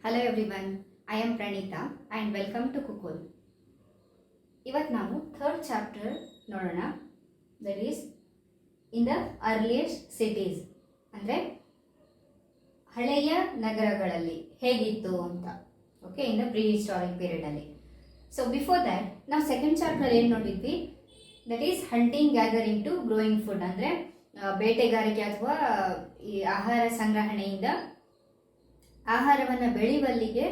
Hello everyone, I am Praneetha and welcome to ಕುಕುಲ್. ಇವತ್ತು ನಾವು ಥರ್ಡ್ ಚಾಪ್ಟರ್ ನೋಡೋಣ. That is in the earliest cities, ಅಂದರೆ ಹಳೆಯ ನಗರಗಳಲ್ಲಿ ಹೇಗಿತ್ತು ಅಂತ. Okay, in the prehistoric ಪೀರಿಯಡಲ್ಲಿ. ಸೊ ಬಿಫೋರ್ ದ್ಯಾಟ್ ನಾವು ಸೆಕೆಂಡ್ ಚಾಪ್ಟರ್ ಏನು ನೋಡಿದ್ವಿ, that is hunting gathering to growing food, ಅಂದರೆ ಬೇಟೆಗಾರಿಕೆ ಅಥವಾ ಈ ಆಹಾರ ಸಂಗ್ರಹಣೆಯಿಂದ ಆಹಾರವನ್ನು ಬೆಳೆಯುವಲ್ಲಿಗೆ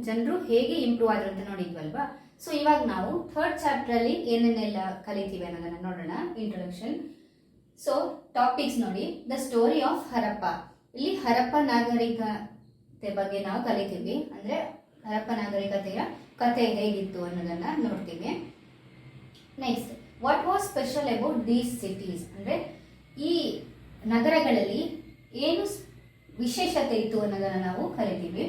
ಜನರು ಹೇಗೆ ಇಂಪ್ರೂವ್ ಆದ್ರು ಅಂತ ನೋಡಿದ್ವಲ್ವಾ. ಸೊ ಇವಾಗ ನಾವು ಥರ್ಡ್ ಚಾಪ್ಟರ್ ಅಲ್ಲಿ ಏನೇನೆಲ್ಲ ಕಲಿತೀವಿ ಅನ್ನೋದನ್ನ ನೋಡೋಣ. ಇಂಟ್ರೊಡಕ್ಷನ್. ಸೊ ಟಾಪಿಕ್ಸ್ ನೋಡಿ, ದ ಸ್ಟೋರಿ ಆಫ್ ಹರಪ್ಪ. ಇಲ್ಲಿ ಹರಪ್ಪ ನಾಗರಿಕತೆ ಬಗ್ಗೆ ನಾವು ಕಲಿತೀವಿ, ಅಂದ್ರೆ ಹರಪ್ಪ ನಾಗರಿಕತೆಯ ಕಥೆ ಹೇಗಿತ್ತು ಅನ್ನೋದನ್ನ ನೋಡ್ತೀವಿ. Next, what was special about these cities, ಅಂದ್ರೆ ಈ ನಗರಗಳಲ್ಲಿ ಏನು ವಿಶೇಷತೆ ಇತ್ತು ಅನ್ನೋದನ್ನ ನಾವು ಕಲಿತೀವಿ.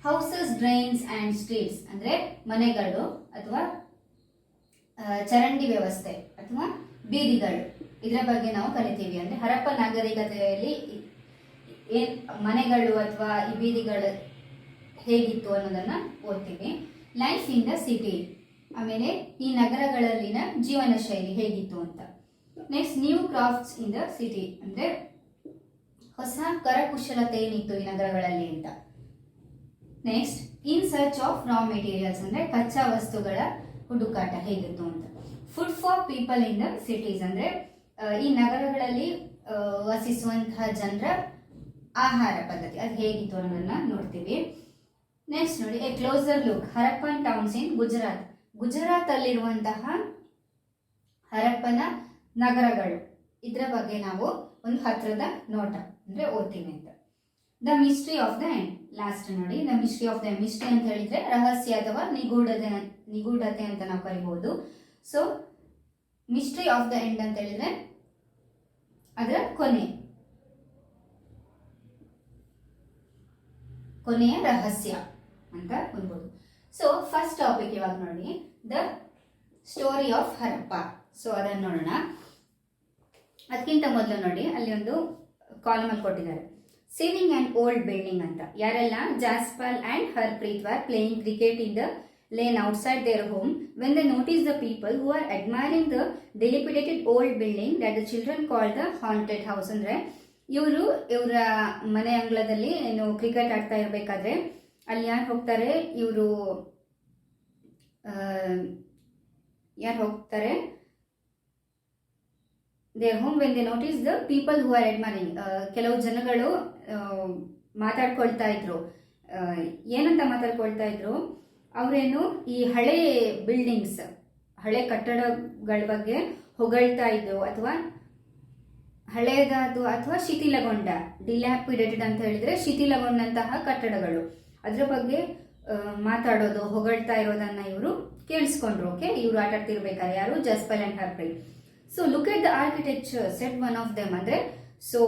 ಹೌಸಸ್, ಡ್ರೈನ್ಸ್ ಅಂಡ್ ಸ್ಟ್ರೀಟ್ಸ್, ಅಂದ್ರೆ ಮನೆಗಳು ಅಥವಾ ಚರಂಡಿ ವ್ಯವಸ್ಥೆ ಅಥವಾ ಬೀದಿಗಳು, ಇದರ ಬಗ್ಗೆ ನಾವು ಕಲಿತೀವಿ. ಅಂದ್ರೆ ಹರಪ್ಪ ನಾಗರಿಕತೆಯಲ್ಲಿ ಏನ್ ಮನೆಗಳು ಅಥವಾ ಈ ಬೀದಿಗಳು ಹೇಗಿತ್ತು ಅನ್ನೋದನ್ನ ಓದ್ತೀವಿ. ಲೈಫ್ ಇನ್ ದ ಸಿಟಿ, ಆಮೇಲೆ ಈ ನಗರಗಳಲ್ಲಿನ ಜೀವನ ಶೈಲಿ ಹೇಗಿತ್ತು ಅಂತ. Next, new crafts in the city, ಅಂದ್ರೆ ಹೊಸ ಕರಕುಶಲತೆ ಏನಿತ್ತು ಈ ನಗರಗಳಲ್ಲಿ ಅಂತ. Next, in search of raw materials, ಅಂದ್ರೆ ಕಚ್ಚಾ ವಸ್ತುಗಳ ಹುಡುಕಾಟ ಹೇಗಿತ್ತು ಅಂತ. Food for people in the cities, ಅಂದ್ರೆ ಈ ನಗರಗಳಲ್ಲಿ ವಾಸಿಸುವಂತಹ ಜನರ ಆಹಾರ ಪದ್ಧತಿ ಅದು ಹೇಗಿತ್ತು ಅನ್ನೋದನ್ನ ನೋಡ್ತೀವಿ. ನೆಕ್ಸ್ಟ್ ನೋಡಿ, a closer look Harappan towns in Gujarat. Gujarat ಅಲ್ಲಿರುವಂತಹ ಹರಪ್ಪನ ನಗರಗಳು, ಇದರ ಬಗ್ಗೆ ನಾವು ಒಂದು ಹತ್ರದ ನೋಟ ಅಂದ್ರೆ ಓದ್ತೀವಿ ಅಂತ. The mystery of the end, last ನೋಡಿ, the mystery of the mystery ಅಂತ ಹೇಳಿದ್ರೆ ರಹಸ್ಯ ಅಥವಾ ನಿಗೂಢತೆ ಅಂತ ನಾವು ಕರಿಬಹುದು. So mystery of the end ಅಂತ ಹೇಳಿದ್ರೆ ಅದರ ಕೊನೆಯ ರಹಸ್ಯ ಅಂತ ಅನ್ಬೋದು. ಸೊ ಫಸ್ಟ್ ಟಾಪಿಕ್ ಇವಾಗ ನೋಡಿ, the story of Harappa. So ಅದನ್ನು ನೋಡೋಣ. ಅದಕ್ಕಿಂತ ಮೊದಲು ನೋಡಿ, ಅಲ್ಲಿ ಒಂದು ಕಾಲಮ್ ಅಲ್ಲಿ ಕೊಟ್ಟಿದ್ದಾರೆ, ಸೇವಿಂಗ್ ಅಂಡ್ ಓಲ್ಡ್ ಬಿಲ್ಡಿಂಗ್ ಅಂತ. ಯಾರೆಲ್ಲ Jaspal and Harpreet were playing cricket in the lane outside their home when they notice the people who are admiring the dilapidated old building that the children call the haunted house. ಅಂದ್ರೆ ಇವರ ಮನೆ ಅಂಗಳದಲ್ಲಿ ಏನು cricket ಆಡ್ತಾ ಇರಬೇಕಾದ್ರೆ ಅಲ್ಲಿ ಯಾರು ಹೋಗ್ತಾರೆ, ಯಾರು ಹೋಗ್ತಾರೆ there home when they notice the people who are admiring. ಕೆಲವು ಜನಗಳು ಮಾತಾಡ್ಕೊಳ್ತಾ ಇದ್ರು. ಏನಂತ ಮಾತಾಡ್ಕೊಳ್ತಾ ಇದ್ರು, ಅವರೇನು ಈ ಹಳೆ ಬಿಲ್ಡಿಂಗ್ಸ್, ಹಳೆ ಕಟ್ಟಡಗಳ ಬಗ್ಗೆ ಹೊಗಳ್ತಾ ಇದ್ರು, ಅಥವಾ ಹಳೆಯದಾದ ಅಥವಾ ಶಿಥಿಲಗೊಂಡ, ಡಿಲ್ಯಾಪಿಡೇಟೆಡ್ ಅಂತ ಹೇಳಿದ್ರೆ ಶಿಥಿಲಗೊಂಡಂತಹ ಕಟ್ಟಡಗಳು, ಅದರ ಬಗ್ಗೆ ಮಾತಾಡೋದು, ಹೊಗಳ್ತಾ ಇರೋದನ್ನ ಇವರು ಕೇಳಿಸ್ಕೊಂಡ್ರು. ಓಕೆ, ಇವರು ಆಟ ಆಡ್ತಿರ್ಬೇಕಾದ್ರೆ ಯಾರು, Jaspal and Harpreet. So look at the architecture said one of them, ಅಂದ್ರೆ ಸೊ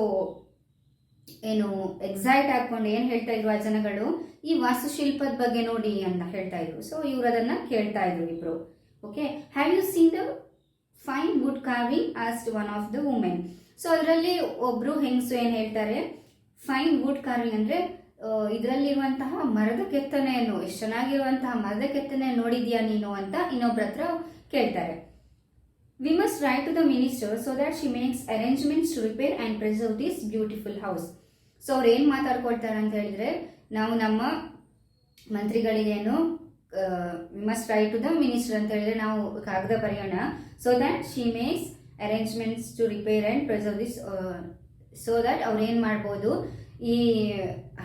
ಏನು ಎಕ್ಸೈಟ್ ಹಾಕೊಂಡು ಏನ್ ಹೇಳ್ತಾ ಇದ್ರು ಆ ಜನಗಳು, ಈ ವಾಸ್ತುಶಿಲ್ಪದ ಬಗ್ಗೆ ನೋಡಿ ಅಂತ ಹೇಳ್ತಾ ಇದ್ರು. ಸೊ ಇವ್ರು ಅದನ್ನ ಕೇಳ್ತಾ ಇದ್ರು ಇಬ್ರು. Okay, have you seen the fine wood carving asked one of the women. So ಅದರಲ್ಲಿ ಒಬ್ರು ಹೆಂಗಸು ಏನ್ ಹೇಳ್ತಾರೆ, ಫೈನ್ ವುಡ್ ಕಾರ್ವಿಂಗ್ ಅಂದ್ರೆ ಇದರಲ್ಲಿರುವಂತಹ ಮರದ ಕೆತ್ತನೆಯನ್ನು, ಎಷ್ಟು ಚೆನ್ನಾಗಿರುವಂತಹ ಮರದ ಕೆತ್ತನೆ ನೋಡಿದ್ಯಾ ನೀನು ಅಂತ ಇನ್ನೊಬ್ರ ಹತ್ರ ಕೇಳ್ತಾರೆ. We must write to the minister so that she makes arrangements to repair and preserve this beautiful house. So ಅವ್ರು ಏನು ಮಾತಾಡ್ಕೊಳ್ತಾರೆ ಅಂತ ಹೇಳಿದ್ರೆ, ನಾವು ನಮ್ಮ ಮಂತ್ರಿಗಳಿಗೇನು we must write to the minister ಅಂತ ಹೇಳಿದ್ರೆ ನಾವು ಕಾಗದ ಬರೆಯೋಣ, so that she makes arrangements to repair and preserve this, so that ಅವ್ರು ಏನು ಮಾಡ್ಬೋದು, ಈ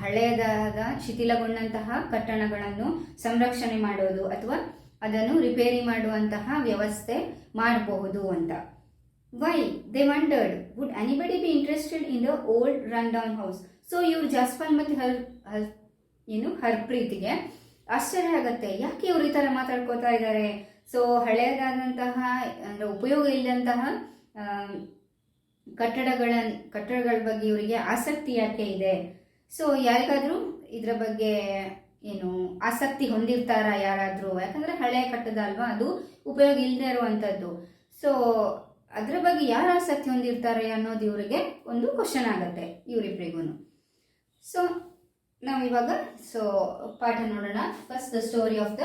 ಹಳೆಯದಾದ ಶಿಥಿಲಗೊಂಡಂತಹ ಕಟ್ಟಡಗಳನ್ನು ಸಂರಕ್ಷಣೆ ಮಾಡೋದು ಅಥವಾ ಅದನ್ನು ರಿಪೇರಿ ಮಾಡುವಂತಹ ವ್ಯವಸ್ಥೆ ಮಾಡಬಹುದು ಅಂತ. Why they wondered, would anybody be interested in the old run down house. So ಇವ್ರು ಜಾಸ್ಪಾಲ್ ಮತ್ತು ಹರ್ಪ್ರೀತ್ಗೆ ಆಶ್ಚರ್ಯ ಆಗತ್ತೆ, ಯಾಕೆ ಇವ್ರು ಈ ತರ ಮಾತಾಡ್ಕೋತಾ ಇದ್ದಾರೆ. ಸೊ ಹಳೆಯದಾದಂತಹ ಅಂದ್ರೆ ಉಪಯೋಗ ಇಲ್ಲದಂತಹ ಕಟ್ಟಡಗಳ ಬಗ್ಗೆ ಇವರಿಗೆ ಆಸಕ್ತಿ ಯಾಕೆ ಇದೆ. ಸೊ ಯಾರಿಗಾದ್ರೂ ಇದರ ಬಗ್ಗೆ ಏನು ಆಸಕ್ತಿ ಹೊಂದಿರ್ತಾರ ಯಾರಾದ್ರೂ, ಯಾಕಂದ್ರೆ ಹಳೆಯ ಕಟ್ಟಡ ಅಲ್ವಾ, ಅದು ಉಪಯೋಗ ಇಲ್ಲದೆ ಇರುವಂತದ್ದು. ಸೊ ಅದ್ರ ಬಗ್ಗೆ ಯಾರು ಆಸಕ್ತಿ ಹೊಂದಿರ್ತಾರೆ ಅನ್ನೋದು ಇವರಿಗೆ ಒಂದು ಕ್ವಶನ್ ಆಗತ್ತೆ ಇವರಿಬ್ಬರಿಗೂ. ಸೊ ನಾವಿವಾಗ ಸೊ ಪಾಠ ನೋಡೋಣ. First the story of the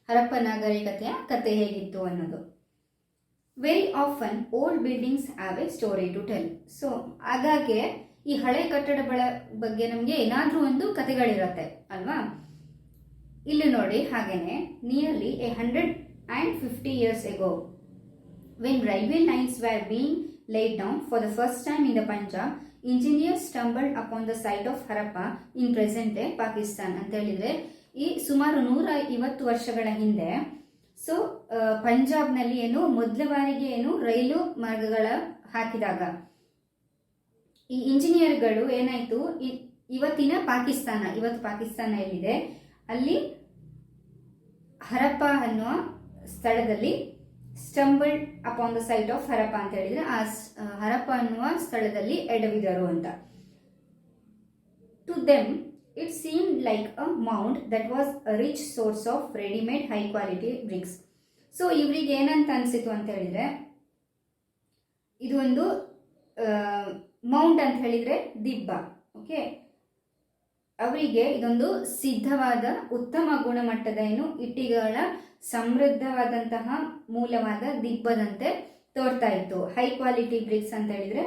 Harappa ನಾಗರಿಕತೆಯ ಕತೆ ಹೇಗಿತ್ತು ಅನ್ನೋದು. Very often old buildings have a story to tell. So ಹಾಗಾಗಿ ಈ ಹಳೆ ಕಟ್ಟಡಗಳ ಬಗ್ಗೆ ನಮಗೆ ಏನಾದರೂ ಒಂದು ಕತೆಗಳಿರುತ್ತೆ ಅಲ್ವಾ. ಇಲ್ಲಿ ನೋಡಿ, ಹಾಗೇನೆ nearly 150 years ago, when railway lines were being laid down for the first time in the Punjab, engineers stumbled upon the site of Harappa in present day Pakistan. ಅಂತ ಹೇಳಿದ್ರೆ ಈ ಸುಮಾರು 150 ವರ್ಷಗಳ ಹಿಂದೆ ಸೊ ಪಂಜಾಬ್ನಲ್ಲಿ ಮೊದಲ ಬಾರಿಗೆ ರೈಲು ಮಾರ್ಗಗಳ ಹಾಕಿದಾಗ ಈ ಇಂಜಿನಿಯರ್ಗಳು ಏನಾಯ್ತು, ಇವತ್ತು ಪಾಕಿಸ್ತಾನ ಎಲ್ಲಿದೆ ಅಲ್ಲಿ ಹರಪ್ಪ ಅನ್ನುವ ಸ್ಥಳದಲ್ಲಿ stumbled upon the site of Harappa ಅಂತ ಹೇಳಿದ್ರೆ ಆ ಹರಪ್ಪ ಅನ್ನುವ ಸ್ಥಳದಲ್ಲಿ ಎಡವಿದರು ಅಂತ. To them it seemed like a mound that was a rich source of readymade high quality bricks. So ಇವರಿಗೆ ಏನಂತ ಅನಿಸಿತು ಅಂತ ಹೇಳಿದ್ರೆ, ಇದು ಒಂದು ಮೌಂಟ್ ಅಂತ ಹೇಳಿದ್ರೆ ದಿಬ್ಬ. ಓಕೆ, ಅವರಿಗೆ ಇದೊಂದು ಸಿದ್ಧವಾದ ಉತ್ತಮ ಗುಣಮಟ್ಟದ ಇಟ್ಟಿಗೆಗಳ ಸಮೃದ್ಧವಾದಂತಹ ಮೂಲವಾದ ದಿಬ್ಬದಂತೆ ತೋರ್ತಾ ಇತ್ತು. ಹೈ ಕ್ವಾಲಿಟಿ ಬ್ರಿಕ್ಸ್ ಅಂತ ಹೇಳಿದ್ರೆ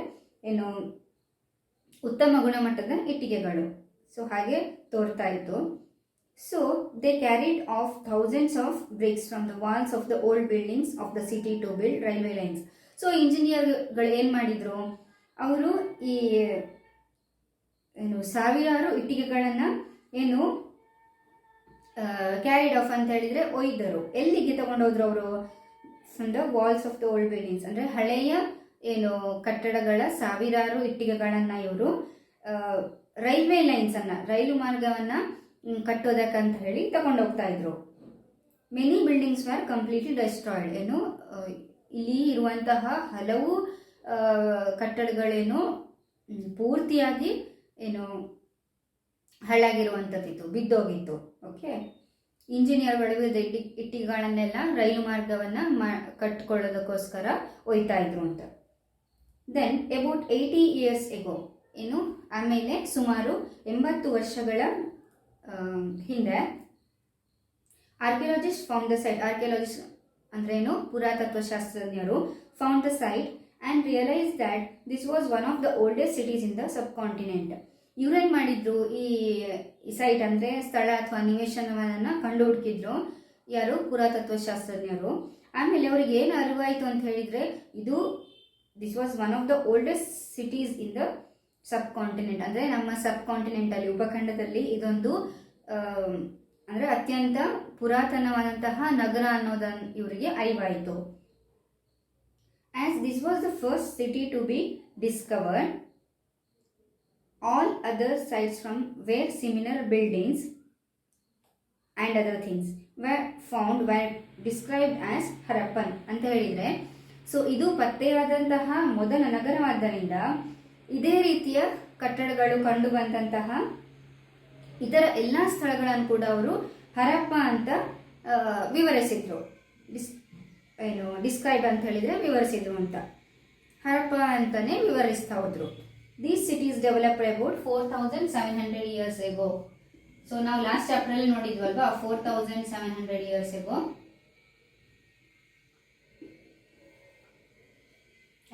ಉತ್ತಮ ಗುಣಮಟ್ಟದ ಇಟ್ಟಿಗೆಗಳು. ಸೊ ಹಾಗೆ ತೋರ್ತಾ ಇತ್ತು. So they carried off thousands of bricks from the walls of the old buildings of the city to build railway lines. So ಇಂಜಿನಿಯರ್ಗಳು ಏನು ಮಾಡಿದ್ರು, ಅವರು ಈ ಸಾವಿರಾರು ಇಟ್ಟಿಗೆಗಳನ್ನು ಕ್ಯಾರಿಡ್ ಆಫ್ ಅಂತ ಹೇಳಿದ್ರೆ ಒಯ್ದರು. ಎಲ್ಲಿಗೆ ತಗೊಂಡೋದ್ರು ಅವರು? From the walls of the old buildings, ಅಂದರೆ ಹಳೆಯ ಕಟ್ಟಡಗಳ ಸಾವಿರಾರು ಇಟ್ಟಿಗೆಗಳನ್ನು ಇವರು ರೈಲ್ವೆ ಲೈನ್ಸ್ ರೈಲು ಮಾರ್ಗವನ್ನ ಕಟ್ಟೋದಕ್ಕಂತ ಹೇಳಿ ತಗೊಂಡೋಗ್ತಾ ಇದ್ರು. Many buildings var completely destroyed. ಇಲ್ಲಿ ಇರುವಂತಹ ಹಲವು ಕಟ್ಟಡಗಳೇನು ಪೂರ್ತಿಯಾಗಿ ಹಾಳಾಗಿರುವಂಥದ್ದಿತ್ತು, ಬಿದ್ದೋಗಿತ್ತು. ಓಕೆ, ಇಂಜಿನಿಯರ್ಗಳು ಇಟ್ಟಿಗೆಗಳನ್ನೆಲ್ಲ ರೈಲು ಮಾರ್ಗವನ್ನು ಕಟ್ಕೊಳ್ಳೋದಕ್ಕೋಸ್ಕರ ಒಯ್ತಾ ಇದ್ರು ಅಂತ. ದೆನ್ ಅಬೌಟ್ 80 years ago, ಆಮೇಲೆ ಸುಮಾರು 80 ವರ್ಷಗಳ ಹಿಂದೆ archaeologist found the site. Archaeologist ಅಂದ್ರೇನು? ಪುರಾತತ್ವ ಶಾಸ್ತ್ರಜ್ಞರು found the site and realized that this was one of the oldest cities in the subcontinent. ಇವ್ರೇನು ಮಾಡಿದ್ರು, ಈ ಸೈಟ್ ಅಂದರೆ ಸ್ಥಳ ಅಥವಾ ನಿವೇಶನವನ್ನು ಕಂಡು ಹುಡುಕಿದ್ರು. ಯಾರು? ಪುರಾತತ್ವ ಶಾಸ್ತ್ರಜ್ಞರು. ಆಮೇಲೆ ಅವ್ರಿಗೆ ಏನು ಅರಿವಾಯಿತು ಅಂತ ಹೇಳಿದರೆ, this was one of the oldest cities in the sub continent. ಅಂದರೆ ನಮ್ಮ ಸಬ್ ಕಾಂಟಿನೆಂಟಲ್ಲಿ, ಉಪಖಂಡದಲ್ಲಿ ಇದೊಂದು ಅಂದರೆ ಅತ್ಯಂತ ಪುರಾತನವಾದಂತಹ ನಗರ ಅನ್ನೋದನ್ನು ಇವರಿಗೆ ಅರಿವಾಯಿತು. As this was the first city to be discovered, all other sites from where similar buildings and other things were found were described as Harappan ಅಂತ ಹೇಳಿದರೆ, ಸೊ ಇದು ಪತ್ತೆಯಾದಂತಹ ಮೊದಲ ನಗರವಾದ್ದರಿಂದ ಇದೇ ರೀತಿಯ ಕಟ್ಟಡಗಳು ಕಂಡು ಬಂದಂತಹ ಇತರ ಎಲ್ಲ ಸ್ಥಳಗಳನ್ನು ಕೂಡ ಅವರು ಹರಪ್ಪ ಅಂತ ವಿವರಿಸಿದ್ರು. ಡಿಸ್ಕ್ರೈಬ್ ಅಂತ ಹೇಳಿದರೆ ವಿವರಿಸಿದ್ರು ಅಂತ, ಹರಪ್ಪ ಅಂತಾನೆ ವಿವರಿಸ್ತಾ ಹೋದ್ರು. These cities developed about 4700 years ago. So ನಾವು ಲಾಸ್ಟ್ ಚಾಪ್ಟರಲ್ಲಿ ನೋಡಿದ್ವಲ್ವಾ, 4700 years ago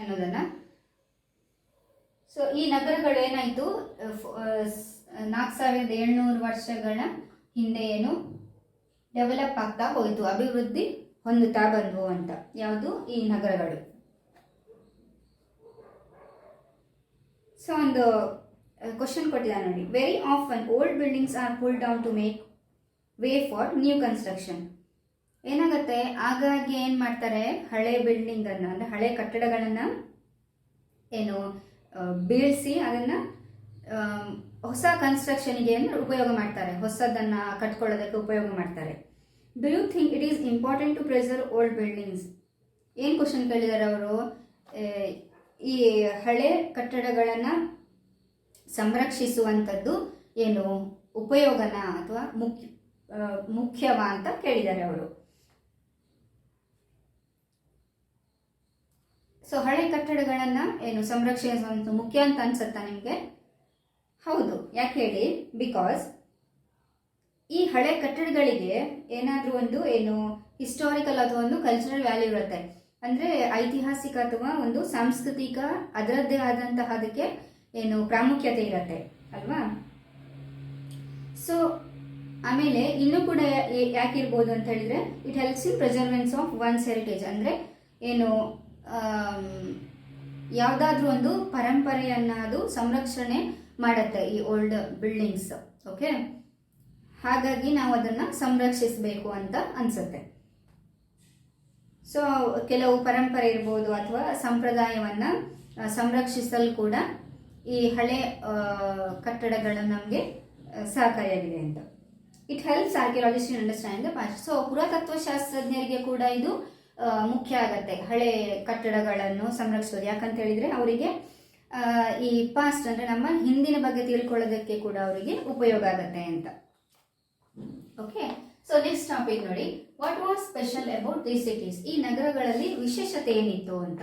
ಅನ್ನೋದನ್ನ. ಸೊ ಈ ನಗರಗಳು ಏನಾಯಿತು, 4700 ವರ್ಷಗಳ ಹಿಂದೆ ಡೆವಲಪ್ ಆಗ್ತಾ ಹೋಯಿತು, ಅಭಿವೃದ್ಧಿ ಹೊಂದುತ್ತಾ ಬಂದವು ಅಂತ. ಯಾವುದು? ಈ ನಗರಗಳು. ಸೊ ಒಂದು ಕ್ವಶನ್ ಕೊಟ್ಟಿದ್ದಾರೆ ನೋಡಿ. Very often old buildings are pull down to make way for new construction. ಏನಾಗುತ್ತೆ, ಆಗಾಗ್ಗೆ ಏನು ಮಾಡ್ತಾರೆ, ಹಳೆ ಬಿಲ್ಡಿಂಗನ್ನು ಅಂದರೆ ಹಳೆ ಕಟ್ಟಡಗಳನ್ನು ಬೀಳಿಸಿ ಅದನ್ನು ಹೊಸ ಕನ್ಸ್ಟ್ರಕ್ಷನ್ಗೆ ಉಪಯೋಗ ಮಾಡ್ತಾರೆ, ಹೊಸದನ್ನು ಕಟ್ಕೊಳ್ಳೋದಕ್ಕೆ ಉಪಯೋಗ ಮಾಡ್ತಾರೆ. Do you think it is important to preserve old buildings? ಏನು ಕ್ವಶನ್ ಕೇಳಿದ್ದಾರೆ ಅವರು, ಈ ಹಳೆ ಕಟ್ಟಡಗಳನ್ನು ಸಂರಕ್ಷಿಸುವಂಥದ್ದು ಉಪಯೋಗನ ಅಥವಾ ಮುಖ್ಯವಾ ಅಂತ ಕೇಳಿದ್ದಾರೆ ಅವರು. ಸೊ ಹಳೆ ಕಟ್ಟಡಗಳನ್ನು ಸಂರಕ್ಷಿಸುವಂಥ ಮುಖ್ಯ ಅಂತ ಅನ್ಸುತ್ತಾ ನಿಮಗೆ? ಹೌದು, ಯಾಕೆ ಹೇಳಿ, ಬಿಕಾಸ್ ಈ ಹಳೆ ಕಟ್ಟಡಗಳಿಗೆ ಏನಾದರೂ ಒಂದು ಏನು ಹಿಸ್ಟಾರಿಕಲ್ ಅಥವಾ ಒಂದು ಕಲ್ಚರಲ್ ವ್ಯಾಲ್ಯೂ ಇರುತ್ತೆ. ಅಂದರೆ ಐತಿಹಾಸಿಕ ಅಥವಾ ಒಂದು ಸಾಂಸ್ಕೃತಿಕ ಅದರದ್ದೇ ಆದಂತಹ ಅದಕ್ಕೆ ಏನು ಪ್ರಾಮುಖ್ಯತೆ ಇರುತ್ತೆ ಅಲ್ವಾ. ಸೊ ಆಮೇಲೆ ಇನ್ನೂ ಕೂಡ ಯಾಕಿರ್ಬೋದು ಅಂತ ಹೇಳಿದ್ರೆ, it helps in preservance of one's heritage. ಅಂದರೆ ಏನು ಯಾವುದಾದ್ರೂ ಒಂದು ಪರಂಪರೆಯನ್ನು ಅದು ಸಂರಕ್ಷಣೆ ಮಾಡುತ್ತೆ ಈ ಓಲ್ಡ್ ಬಿಲ್ಡಿಂಗ್ಸ್. ಓಕೆ, ಹಾಗಾಗಿ ನಾವು ಅದನ್ನು ಸಂರಕ್ಷಿಸಬೇಕು ಅಂತ ಅನಿಸುತ್ತೆ. ಸೊ ಕೆಲವು ಪರಂಪರೆ ಇರ್ಬೋದು ಅಥವಾ ಸಂಪ್ರದಾಯವನ್ನು ಸಂರಕ್ಷಿಸಲು ಕೂಡ ಈ ಹಳೆ ಕಟ್ಟಡಗಳು ನಮಗೆ ಸಹಕಾರಿಯಾಗಿದೆ ಅಂತ. It helps archaeologist in understand the past. So ಪುರಾತತ್ವ ಶಾಸ್ತ್ರಜ್ಞರಿಗೆ ಕೂಡ ಇದು ಮುಖ್ಯ ಆಗತ್ತೆ, ಹಳೆ ಕಟ್ಟಡಗಳನ್ನು ಸಂರಕ್ಷಿಸೋದು. ಯಾಕಂತ ಹೇಳಿದ್ರೆ ಅವರಿಗೆ ಈ ಪಾಸ್ಟ್ ಅಂದರೆ ನಮ್ಮ ಹಿಂದಿನ ಬಗ್ಗೆ ತಿಳ್ಕೊಳ್ಳೋದಕ್ಕೆ ಕೂಡ ಅವರಿಗೆ ಉಪಯೋಗ ಆಗತ್ತೆ ಅಂತ. ಓಕೆ, ಸೊ ನೆಕ್ಸ್ಟ್ ಟಾಪಿಕ್ ನೋಡಿ, what was special about these cities. ಈ ನಗರಗಳಲ್ಲಿ ವಿಶೇಷತೆ ಏನಿತ್ತು ಅಂತ.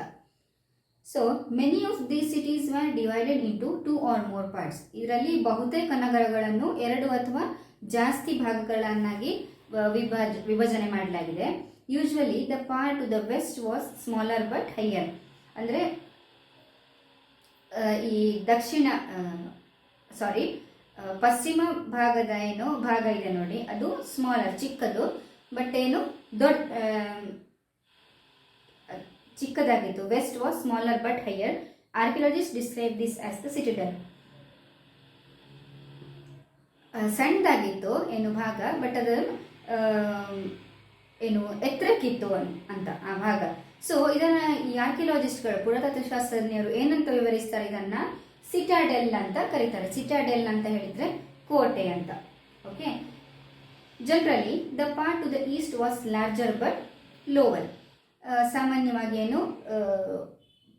So many of these cities were divided into 2 or more parts. ಇದರಲ್ಲಿ ಬಹುತೇಕ ನಗರಗಳನ್ನು 2 ಅಥವಾ ಜಾಸ್ತಿ ಭಾಗಗಳನ್ನಾಗಿ ವಿಭಜನೆ ಮಾಡಲಾಗಿದೆ. Usually the part to the west was smaller but higher. ಅಂದರೆ ಈ ಪಶ್ಚಿಮ ಭಾಗದ ಏನು ಭಾಗ ಇದೆ ನೋಡಿ, ಅದು ಸ್ಮಾಲರ್ ಚಿಕ್ಕದು, ಬಟ್ ಏನು ಚಿಕ್ಕದಾಗಿತ್ತು. West was smaller but higher. Archaeologist describe this as the citadel. ಸಣ್ಣದಾಗಿತ್ತು ಏನು ಭಾಗ, ಬಟ್ ಅದು ಏನು ಎತ್ತರಕ್ಕಿತ್ತು ಅಂತ ಆ ಭಾಗ. ಸೊ ಇದನ್ನ ಈ ಆರ್ಕಿಯಾಲಜಿಸ್ಟ್ಗಳು, ಪುರಾತತ್ವಶಾಸ್ತ್ರಜ್ಞರು ಏನಂತ ವಿವರಿಸ್ತಾರೆ, ಇದನ್ನ ಸಿಟಾಡೆಲ್ ಅಂತ ಕರೀತಾರೆ. ಸಿಟಾಡೆಲ್ ಅಂತ ಹೇಳಿದ್ರೆ ಕೋಟೆ ಅಂತ. Okay, generally the part to the East was larger but lower. ಸಾಮಾನ್ಯವಾಗಿ ಏನು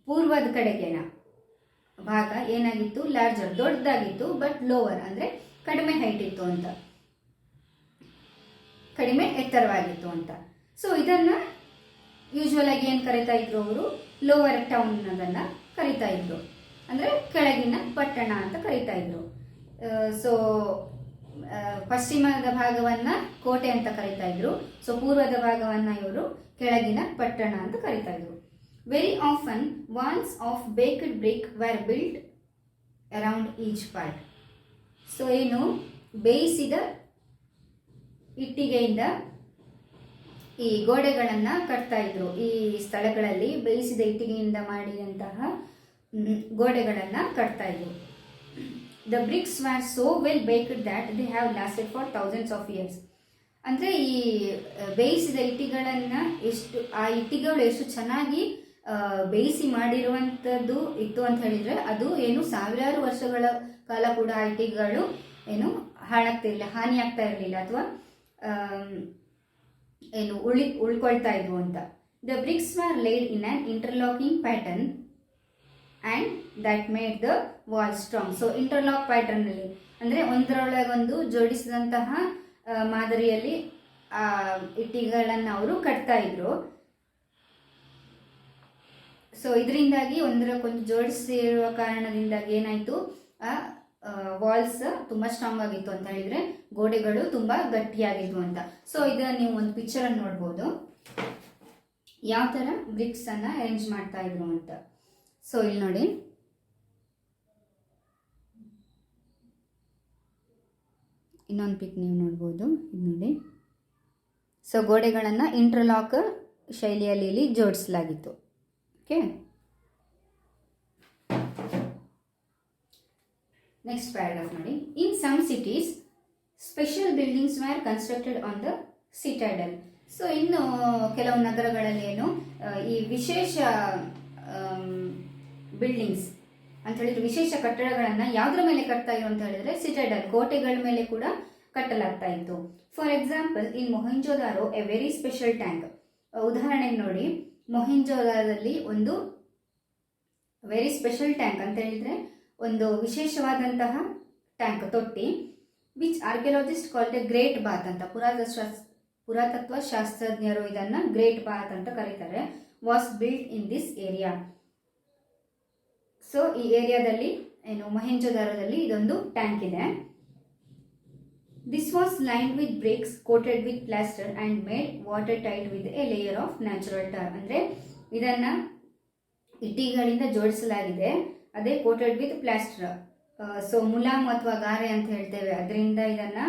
ಪೂರ್ವದ ಕಡೆಗಿನ ಭಾಗ ಏನಾಗಿತ್ತು, ಲಾರ್ಜರ್ ದೊಡ್ಡದಾಗಿತ್ತು, ಬಟ್ ಲೋವರ್ ಅಂದರೆ ಕಡಿಮೆ ಹೈಟ್ ಇತ್ತು ಅಂತ, ಕಡಿಮೆ ಎತ್ತರವಾಗಿತ್ತು ಅಂತ. ಸೊ ಇದನ್ನ ಯೂಶ್ವಲ್ ಆಗಿ ಏನು ಕರೀತಾ ಇದ್ರು ಅವರು, ಲೋವರ್ ಟೌನ್ ಅದನ್ನ ಕರೀತಾ ಇದ್ರು, ಅಂದರೆ ಕೆಳಗಿನ ಪಟ್ಟಣ ಅಂತ ಕರೀತಾ ಇದ್ರು. ಸೊ ಪಶ್ಚಿಮದ ಭಾಗವನ್ನ ಕೋಟೆ ಅಂತ ಕರೀತಾ ಇದ್ರು. ಸೊ ಪೂರ್ವದ ಭಾಗವನ್ನ ಇವರು ಕೆಳಗಿನ ಪಟ್ಟಣ ಅಂತ ಕರೀತಾ ಇದ್ರು. Very often walls of baked brick were built around each part. So ಏನು ಬೇಯಿಸಿದ ಇಟ್ಟಿಗೆಯಿಂದ ಈ ಗೋಡೆಗಳನ್ನು ಕಟ್ತಾ ಇದ್ರು. ಈ ಸ್ಥಳಗಳಲ್ಲಿ ಬೇಯಿಸಿದ ಇಟ್ಟಿಗೆಯಿಂದ ಮಾಡಿದಂತಹ ಗೋಡೆಗಳನ್ನು ಕಟ್ತಾ ಇದ್ರು. The bricks were so well baked that they have lasted for thousands of years. ಅಂದರೆ ಈ ಬೇಯಿಸಿದ ಇಟ್ಟಿಗೆಗಳನ್ನು ಆ ಇಟ್ಟಿಗೆಗಳು ಎಷ್ಟು ಚೆನ್ನಾಗಿ ಬೇಯಿಸಿ ಮಾಡಿರುವಂಥದ್ದು ಇತ್ತು ಅಂತ ಹೇಳಿದರೆ, ಅದು ಏನು ಸಾವಿರಾರು ವರ್ಷಗಳ ಕಾಲ ಕೂಡ ಆ ಇಟ್ಟಿಗೆಗಳು ಏನು ಹಾಳಾಗ್ತಿರಲಿಲ್ಲ, ಹಾನಿ ಆಗ್ತಾ ಇರಲಿಲ್ಲ, ಅಥವಾ ಏನು ಉಳ್ಕೊಳ್ತಾ ಇದ್ವು ಅಂತ. The bricks were laid in an interlocking pattern and that made the wall strong. So interlock ಪ್ಯಾಟರ್ನಲ್ಲಿ ಅಂದರೆ ಒಂದರೊಳಗೊಂದು ಜೋಡಿಸಿದಂತಹ ಮಾದರಿಯಲ್ಲಿ ಇಟ್ಟಿಗೆಗಳನ್ನು ಅವರು ಕಟ್ತಾ ಇದ್ರು. ಸೊ ಇದರಿಂದಾಗಿ ಒಂದರಕ್ಕೊಂದು ಜೋಡಿಸಿರುವ ಕಾರಣದಿಂದಾಗಿ ಏನಾಯಿತು, ಆ ವಾಲ್ಸ್ ತುಂಬ ಸ್ಟ್ರಾಂಗ್ ಆಗಿತ್ತು ಅಂತ ಹೇಳಿದರೆ ಗೋಡೆಗಳು ತುಂಬ ಗಟ್ಟಿಯಾಗಿದ್ವು ಅಂತ. ಸೊ ಇದನ್ನು ನೀವು ಒಂದು ಪಿಕ್ಚರನ್ನು ನೋಡ್ಬೋದು, ಯಾವ ಥರ ಬ್ರಿಕ್ಸನ್ನು ಅರೇಂಜ್ ಮಾಡ್ತಾ ಇದ್ರು ಅಂತ. ಸೊ ಇಲ್ಲಿ ನೋಡಿ, ಇನ್ನೊಂದು ಪಿಕ್ ನೀವು ನೋಡ್ಬೋದು, ಇದು ನೋಡಿ. ಸೊ ಗೋಡೆಗಳನ್ನು ಇಂಟರ್ಲಾಕ್ ಶೈಲಿಯಲ್ಲಿ ಇಲ್ಲಿ ಜೋಡಿಸಲಾಗಿತ್ತು. ಓಕೆ, ನೆಕ್ಸ್ಟ್ ಪ್ಯಾರಾಗ್ರಾಫ್ ನೋಡಿ. In some cities special buildings were constructed on the citadel. So ಇನ್ನು ಕೆಲವು ನಗರಗಳಲ್ಲಿ ಏನು ಈ ವಿಶೇಷ ಬಿಲ್ಡಿಂಗ್ಸ್ ಅಂತ ಹೇಳಿದ್ರೆ ವಿಶೇಷ ಕಟ್ಟಡಗಳನ್ನು ಯಾವುದ್ರ ಮೇಲೆ ಕಟ್ತಾ ಇರೋ ಅಂತ ಹೇಳಿದ್ರೆ ಸಿಟಾಡೆಲ್ ಕೋಟೆಗಳ ಮೇಲೆ ಕೂಡ ಕಟ್ಟಲಾಗ್ತಾ ಇತ್ತು. For example in Mohenjodaro a very special tank. ಉದಾಹರಣೆಗೆ ನೋಡಿ, ಮೊಹೆಂಜೋದಾರದಲ್ಲಿ ಒಂದು ವೆರಿ ಸ್ಪೆಷಲ್ ಟ್ಯಾಂಕ್ ಅಂತ ಹೇಳಿದ್ರೆ ಒಂದು ವಿಶೇಷವಾದಂತಹ ಟ್ಯಾಂಕ್, ತೊಟ್ಟಿ, which archaeologist called a great bath ಅಂತ. ಪುರಾತತ್ವ ಶಾಸ್ತ್ರಜ್ಞರು ಇದನ್ನ ಗ್ರೇಟ್ ಬಾತ್ ಅಂತ ಕರೀತಾರೆ. Was built in this area. So ಈ ಏರಿಯಾದಲ್ಲಿ ಏನು ಮೊಹೆಂಜೊದಾರೋದಲ್ಲಿ ಇದೊಂದು ಟ್ಯಾಂಕ್ ಇದೆ. This was lined with bricks coated with plaster and made watertight with a layer of natural tar. ಅಂದರೆ ಇದನ್ನು ಇಟ್ಟಿಗೆಗಳಿಂದ ಜೋಡಿಸಲಾಗಿದೆ, ಅದೇ ಕೋಟೆಡ್ ವಿತ್ ಪ್ಲಾಸ್ಟರ್. ಸೊ ಮುಲಾಮ್ ಅಥವಾ ಗಾರೆ ಅಂತ ಹೇಳ್ತೇವೆ, ಅದರಿಂದ ಇದನ್ನು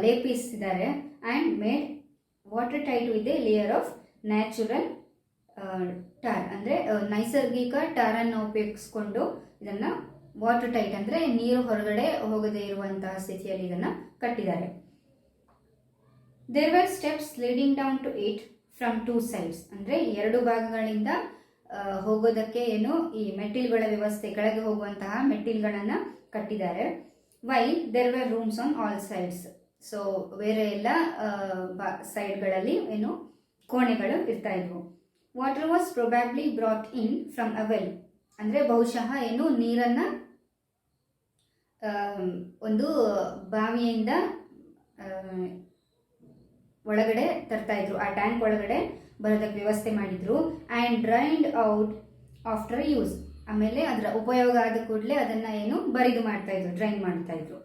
ಲೇಪಿಸಿದ್ದಾರೆ. And made watertight with a layer of natural tar. ಅಂದರೆ ನೈಸರ್ಗಿಕ ಟಾರನ್ನು ಉಪಯೋಗಿಸ್ಕೊಂಡು ಇದನ್ನು ವಾಟರ್ ಟೈಟ್ ಅಂದರೆ ನೀರು ಹೊರಗಡೆ ಹೋಗದೇ ಇರುವಂತಹ ಸ್ಥಿತಿಯಲ್ಲಿ ಇದನ್ನು ಕಟ್ಟಿದ್ದಾರೆ. There were steps leading down to it from 2 sides. ಅಂದರೆ 2 ಭಾಗಗಳಿಂದ ಹೋಗೋದಕ್ಕೆ ಏನು ಈ ಮೆಟ್ಟಿಲುಗಳ ವ್ಯವಸ್ಥೆ, ಕೆಳಗೆ ಹೋಗುವಂತಹ ಮೆಟ್ಟಿಲುಗಳನ್ನು ಕಟ್ಟಿದ್ದಾರೆ. While there were rooms on all sides. So ಬೇರೆ ಎಲ್ಲ ಸೈಡ್ಗಳಲ್ಲಿ ಏನು ಕೋಣೆಗಳು ಇರ್ತಾ ಇದ್ವು. Water was probably brought in from a well. ಅಂದರೆ ಬಹುಶಃ ಏನು ನೀರನ್ನು ಒಂದು ಬಾವಿಯಿಂದ ಒಳಗಡೆ ತರ್ತಾ ಇದ್ರು, ಆ ಟ್ಯಾಂಕ್ ಒಳಗಡೆ ಬರೋದಕ್ಕೆ ವ್ಯವಸ್ಥೆ ಮಾಡಿದ್ರು. And drained out after use. ಆಮೇಲೆ ಅದರ ಉಪಯೋಗ ಆದ ಕೂಡಲೇ ಅದನ್ನು ಏನು ಬರಿದು ಮಾಡ್ತಾ ಇದ್ರು, ಡ್ರೈನ್ ಮಾಡ್ತಾ ಇದ್ರು.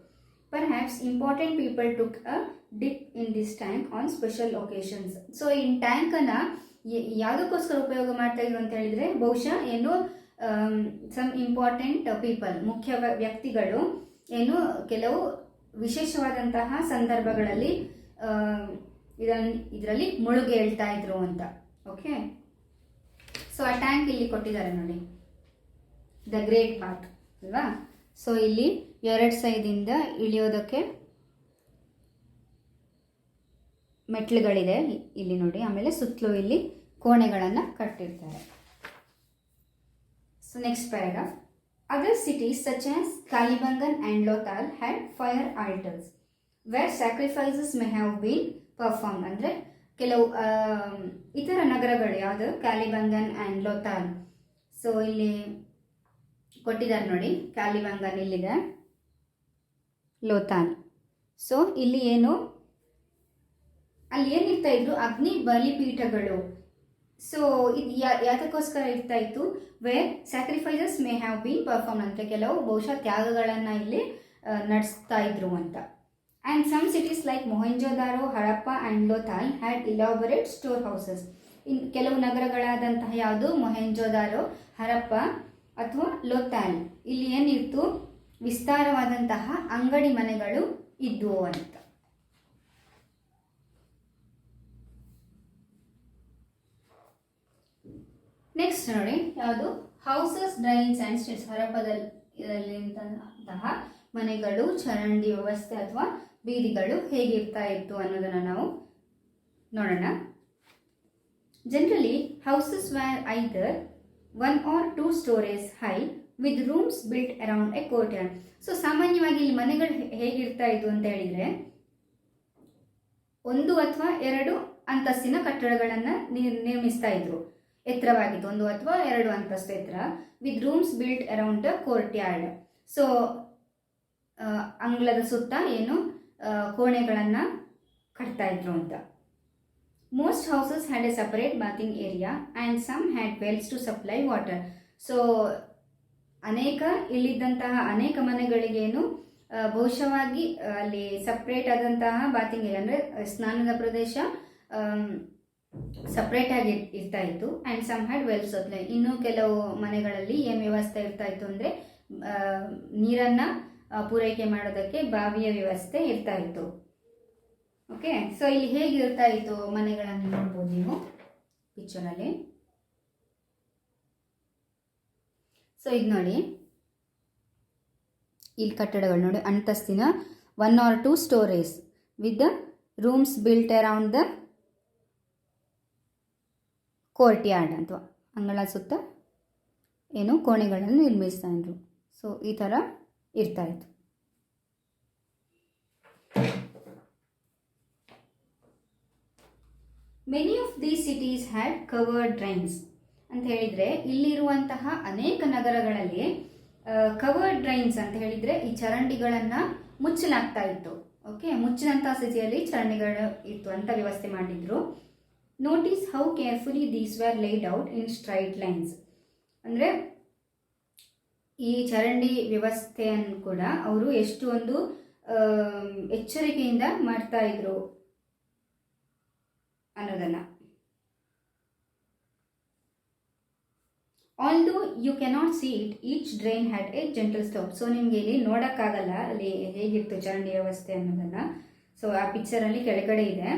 Perhaps important people took a dip in this tank on special occasions. So ಈ ಟ್ಯಾಂಕನ್ನು ಯಾವುದಕ್ಕೋಸ್ಕರ ಉಪಯೋಗ ಮಾಡ್ತಾ ಇದ್ರು ಅಂತ ಹೇಳಿದರೆ, ಬಹುಶಃ ಏನು ಸಮ್ ಇಂಪಾರ್ಟೆಂಟ್ ಪೀಪಲ್, ಮುಖ್ಯ ವ್ಯಕ್ತಿಗಳು ಏನು ಕೆಲವು ವಿಶೇಷವಾದಂತಹ ಸಂದರ್ಭಗಳಲ್ಲಿ ಇದರಲ್ಲಿ ಮುಳುಗಿ ಹೇಳ್ತಾ ಇದ್ರು ಅಂತ. ಓಕೆ, ಸೊ ಆ ಟ್ಯಾಂಕ್ ಇಲ್ಲಿ ಕೊಟ್ಟಿದ್ದಾರೆ ನೋಡಿ, ದ ಗ್ರೇಟ್ ಬಾತ್ ಅಲ್ವಾ. ಸೊ ಇಲ್ಲಿ 2 ಸೈಡಿಂದ ಇಳಿಯೋದಕ್ಕೆ ಮೆಟ್ಲುಗಳಿದೆ ಇಲ್ಲಿ ನೋಡಿ. ಆಮೇಲೆ ಸುತ್ತಲೂ ಇಲ್ಲಿ ಕೋಣೆಗಳನ್ನು ಕಟ್ಟಿರ್ತಾರೆ. So next paragraph. Other cities such as Kalibangan and Lothal had fire altars where sacrifices may have been performed. ಅಂದರೆ ಕೆಲವು ಇತರ ನಗರಗಳು ಯಾವುದು, ಕಾಲಿಬಂಗನ್ ಆ್ಯಂಡ್ ಲೋಥಾಲ್. ಸೊ ಇಲ್ಲಿ ಕೊಟ್ಟಿದ್ದಾರೆ ನೋಡಿ, ಕಾಲಿಬಂಗನ್ ಇಲ್ಲಿದೆ, ಲೋಥಾಲ್. ಸೊ ಇಲ್ಲಿ ಏನು ಅಲ್ಲಿ ಏನಿರ್ತಾ ಇದ್ರು, ಅಗ್ನಿ ಬಲಿಪೀಠಗಳು. ಸೊ ಇದು ಯಾತಕ್ಕೋಸ್ಕರ ಇರ್ತಾ ಇತ್ತು, where sacrifices may have been perform ಅಂತ, ಕೆಲವು ಬಹುಶಃ ತ್ಯಾಗಗಳನ್ನು ಇಲ್ಲಿ ನಡೆಸ್ತಾ ಇದ್ರು ಅಂತ. And some cities like Mohenjodaro, Harappa and Lothal had elaborate storehouses. ಕೆಲವು ನಗರಗಳಾದಂತಹ ಯಾವುದು, ಮೊಹೆಂಜೊದಾರೋ, ಹರಪ್ಪ ಅಥವಾ ಲೋಥಾಲ್, ಇಲ್ಲಿ ಏನಿತ್ತು, ವಿಸ್ತಾರವಾದಂತಹ ಅಂಗಡಿ ಮನೆಗಳು ಇದ್ವು ಅಂತ. ನೆಕ್ಸ್ಟ್ ನೋಡಿ ಯಾವುದು, ಹೌಸಸ್, ಡ್ರೈನ್ಸ್ ಆ್ಯಂಡ್ ಸ್ಟ್ರೀಟ್ಸ್. ಹರಪ್ಪದಲ್ಲಿದ್ದಂತಹ ಮನೆಗಳು, ಚರಂಡಿ ವ್ಯವಸ್ಥೆ ಅಥವಾ ಬೀದಿಗಳು ಹೇಗಿರ್ತಾ ಇತ್ತು ಅನ್ನೋದನ್ನು ನಾವು ನೋಡೋಣ. Generally houses were either 1 or 2 stories high with rooms built around a courtyard. So ಸಾಮಾನ್ಯವಾಗಿ ಇಲ್ಲಿ ಮನೆಗಳು ಹೇಗಿರ್ತಾ ಇತ್ತು ಅಂತ ಹೇಳಿದರೆ, 1 ಅಥವಾ 2 ಅಂತಸ್ತಿನ ಕಟ್ಟಡಗಳನ್ನು ನಿರ್ಮಿಸ್ತಾ ಇದ್ರು. ಎತ್ತರವಾಗಿತ್ತು, 1 ಅಥವಾ 2 ಅಂತಸ್ತು ಎತ್ತರ. With rooms built around the courtyard. So ಅಂಗಳದ ಸುತ್ತ ಏನು ಕೋಣೆಗಳನ್ನು ಕಟ್ತಾ ಇದ್ರು ಅಂತ. Most houses had a separate bathing area and some had wells to supply water. So ಇಲ್ಲಿದ್ದಂತಹ ಅನೇಕ ಮನೆಗಳಿಗೇನು ಬಹುಶಃವಾಗಿ ಅಲ್ಲಿ ಸಪ್ರೇಟ್ ಆದಂತಹ ಬಾತಿಂಗ್ ಏರಿಯಾ ಅಂದರೆ ಸ್ನಾನದ ಪ್ರದೇಶ ಸಪ್ರೇಟಾಗಿ ಇರ್ತಾ ಇತ್ತು. And some had well supply. ಇನ್ನು ಕೆಲವು ಮನೆಗಳಲ್ಲಿ ಏನು ವ್ಯವಸ್ಥೆ ಇರ್ತಾ ಇತ್ತು ಅಂದರೆ ನೀರನ್ನು ಪೂರೈಕೆ ಮಾಡೋದಕ್ಕೆ ಬಾವಿಯ ವ್ಯವಸ್ಥೆ ಇರ್ತಾ ಇತ್ತು. ಓಕೆ, ಸೊ ಇಲ್ಲಿ ಹೇಗಿರ್ತಾ ಇತ್ತು ಮನೆಗಳನ್ನು ನೋಡ್ಬೋದು ನೀವು ಪಿಕ್ಚರಲ್ಲಿ. ಸೊ ಇದು ನೋಡಿ, ಇಲ್ಲಿ ಕಟ್ಟಡಗಳು ನೋಡಿ, ಅಂತಸ್ತಿನ 1 or 2 stories with the rooms built around the court yard ಅಥವಾ ಅಂಗಳ ಸುತ್ತ ಏನು ಕೋಣೆಗಳನ್ನು ನಿರ್ಮಿಸ್ತಾ ಇದ್ರು. ಸೊ ಈ ಥರ ಇರ್ತಾ ಇತ್ತು. Many of these cities had covered drains ಅಂತ ಹೇಳಿದರೆ, ಇಲ್ಲಿರುವಂತಹ ಅನೇಕ ನಗರಗಳಲ್ಲಿ ಕವರ್ಡ್ ಡ್ರೈನ್ಸ್ ಅಂತ ಹೇಳಿದರೆ ಈ ಚರಂಡಿಗಳನ್ನು ಮುಚ್ಚಲಾಗ್ತಾ ಇತ್ತು. ಓಕೆ, ಮುಚ್ಚಿದಂತಹ ಸ್ಥಿತಿಯಲ್ಲಿ ಚರಂಡಿಗಳು ಇತ್ತು ಅಂತ ವ್ಯವಸ್ಥೆ ಮಾಡಿದ್ರು. Notice how carefully these were laid out in straight lines. ಅಂದರೆ ಈ ಚರಂಡಿ ವ್ಯವಸ್ಥೆಯನ್ನು ಕೂಡ ಅವರು ಎಷ್ಟು ಒಂದು ಎಚ್ಚರಿಕೆಯಿಂದ ಮಾಡ್ತಾ ಇದ್ರು ಅನ್ನೋದನ್ನು. Although you cannot see it, each drain had a gentle slope. So ನಿಮಗೆ ಇಲ್ಲಿ ನೋಡೋಕ್ಕಾಗಲ್ಲ ಅಲ್ಲಿ ಹೇಗಿತ್ತು ಚರಂಡಿ ವ್ಯವಸ್ಥೆ ಅನ್ನೋದನ್ನು. ಸೊ ಆ ಪಿಕ್ಚರಲ್ಲಿ ಕೆಳಗಡೆ ಇದೆ.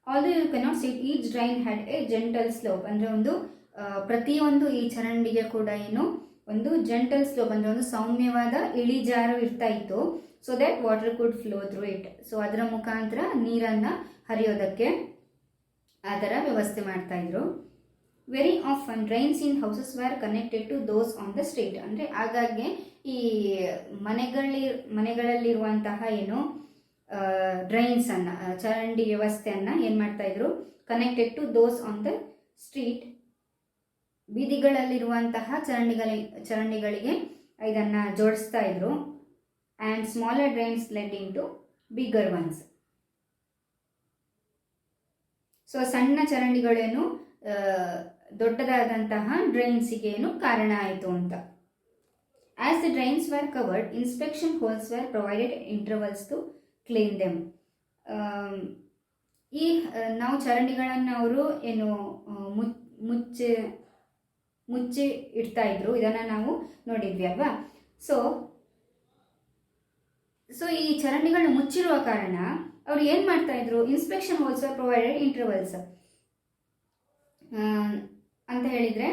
Although you cannot see it, each drain had a gentle slope. ಅಂದರೆ ಒಂದು ಪ್ರತಿಯೊಂದು ಈ ಚರಂಡಿಗೆ ಕೂಡ ಏನು ಒಂದು ಜೆಂಟಲ್ ಸ್ಲೋಪ್ ಅಂದರೆ ಒಂದು ಸೌಮ್ಯವಾದ ಇಳಿಜಾರು ಇರ್ತಾ ಇತ್ತು. So that water could flow through it. So ಅದರ ಮುಖಾಂತರ ನೀರನ್ನು ಹರಿಯೋದಕ್ಕೆ ಆ ಥರ ವ್ಯವಸ್ಥೆ ಮಾಡ್ತಾ ಇದ್ರು. Very often drains in houses were connected to those on the street. ಅಂದರೆ ಆಗಾಗ್ಗೆ ಈ ಮನೆಗಳಲ್ಲಿರುವಂತಹ ಏನು ಡ್ರೈನ್ಸನ್ನು ಚರಂಡಿ ವ್ಯವಸ್ಥೆಯನ್ನು ಏನು ಮಾಡ್ತಾಯಿದ್ರು, connected to those on the street, ಬೀದಿಗಳಲ್ಲಿರುವಂತಹ ಚರಂಡಿಗಳಿಗೆ ಇದನ್ನು ಜೋಡಿಸ್ತಾ ಇದ್ರು. And smaller drains led into bigger ones. So ಸಣ್ಣ ಚರಂಡಿಗಳೇನು ದೊಡ್ಡದಾದಂತಹ ಡ್ರೈನ್ಸಿಗೇನು ಕಾರಣ ಆಯಿತು ಅಂತ. As the drains were covered, inspection holes were provided intervals to clean them. ಈ ನಾವು ಚರಂಡಿಗಳನ್ನು ಅವರು ಏನು ಮುಚ್ಚಿ ಇಡ್ತಾ ಇದ್ರು, ಇದನ್ನು ನಾವು ನೋಡಿದ್ವಿ ಅಲ್ವಾ. ಸೊ ಈ ಚರಂಡಿಗಳನ್ನ ಮುಚ್ಚಿರುವ ಕಾರಣ ಅವ್ರು ಏನು ಮಾಡ್ತಾ ಇದ್ರು, inspection holes were provided intervals ಅಂತ ಹೇಳಿದರೆ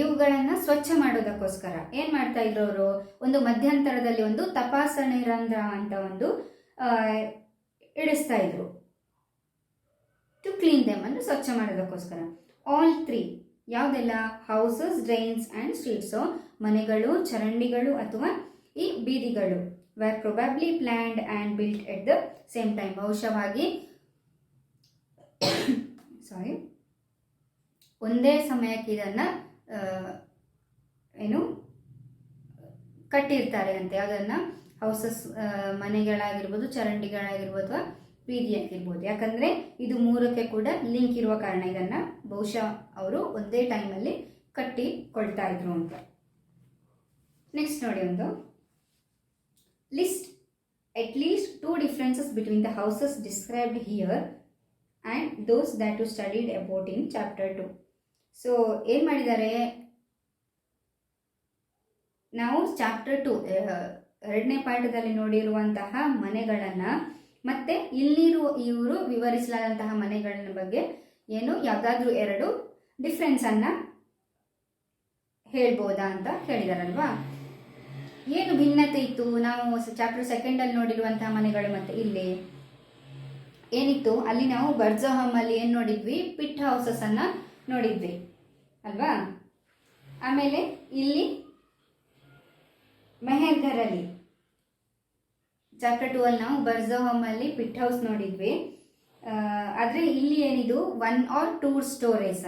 ಇವುಗಳನ್ನು ಸ್ವಚ್ಛ ಮಾಡೋದಕ್ಕೋಸ್ಕರ ಏನು ಮಾಡ್ತಾ ಇದ್ರು ಅವರು, ಒಂದು ಮಧ್ಯಂತರದಲ್ಲಿ ಒಂದು ತಪಾಸಣೆ ರಂಧ್ರ ಅಂತ ಒಂದು ಇಡಿಸ್ತಾ ಇದ್ರು ಟು ಕ್ಲೀನ್ ದೆಮ್, ಅಂದರೆ ಸ್ವಚ್ಛ ಮಾಡೋದಕ್ಕೋಸ್ಕರ. ಆಲ್ ತ್ರೀ ಯಾವುದೆಲ್ಲ, ಹೌಸಸ್, ಡ್ರೈನ್ಸ್ ಆ್ಯಂಡ್ ಸ್ಟ್ರೀಟ್ಸು, ಮನೆಗಳು, ಚರಂಡಿಗಳು ಅಥವಾ ಈ ಬೀದಿಗಳು, were probably planned and built at the same time. ಬಹುಶಃವಾಗಿ ಒಂದೇ ಸಮಯಕ್ಕೆ ಇದನ್ನು ಏನು ಕಟ್ಟಿರ್ತಾರೆ ಅಂತೆ. ಅದನ್ನು ಹೌಸಸ್ ಮನೆಗಳಾಗಿರ್ಬೋದು, ಚರಂಡಿಗಳಾಗಿರ್ಬೋದು ಅಥವಾ ಬೀದಿ ಆಗಿರ್ಬೋದು. ಯಾಕಂದರೆ ಇದು ಮೂರಕ್ಕೆ ಕೂಡ ಲಿಂಕ್ ಇರುವ ಕಾರಣ ಇದನ್ನು ಬಹುಶಃ ಅವರು ಒಂದೇ ಟೈಮಲ್ಲಿ ಕಟ್ಟಿಕೊಳ್ತಾ ಇದ್ರು ಅಂತ. ನೆಕ್ಸ್ಟ್ ನೋಡಿ ಒಂದು list at least 2 differences between the houses described here and those that you studied about in chapter 2. So ಏನು ಮಾಡಿದ್ದಾರೆ, ನಾವು ಚಾಪ್ಟರ್ 2 ಎರಡನೇ ಪಾಠದಲ್ಲಿ ನೋಡಿರುವಂತಹ ಮನೆಗಳನ್ನು ಮತ್ತೆ ಇವರು ವಿವರಿಸಲಾದಂತಹ ಮನೆಗಳ ಬಗ್ಗೆ ಏನು ಯಾವುದಾದ್ರೂ 2 ಡಿಫ್ರೆನ್ಸನ್ನು ಹೇಳ್ಬೋದಾ ಅಂತ ಕೇಳಿದಾರಲ್ವಾ. ಏನು ಭಿನ್ನತೆ ಇತ್ತು, ನಾವು ಚಾಪ್ಟರ್ 2 ನೋಡಿರುವಂತಹ ಮನೆಗಳು ಮತ್ತು ಇಲ್ಲಿ ಏನಿತ್ತು, ಅಲ್ಲಿ ನಾವು ಬರ್ಜೋಹಮಲ್ಲಿ ಏನು ನೋಡಿದ್ವಿ, ಪಿಟ್ ಹೌಸಸನ್ನು ನೋಡಿದ್ವಿ ಅಲ್ವಾ. ಆಮೇಲೆ ಇಲ್ಲಿ ಮೆಹರ್ಘರಲ್ಲಿ ಚಾಪ್ಟರ್ 2 ನಾವು ಬರ್ಜೋಹಮಲ್ಲಿ ಪಿಟ್ ಹೌಸ್ ನೋಡಿದ್ವಿ. ಆದರೆ ಇಲ್ಲಿ ಏನಿದು 1 or 2 ಸ್ಟೋರೇಸ್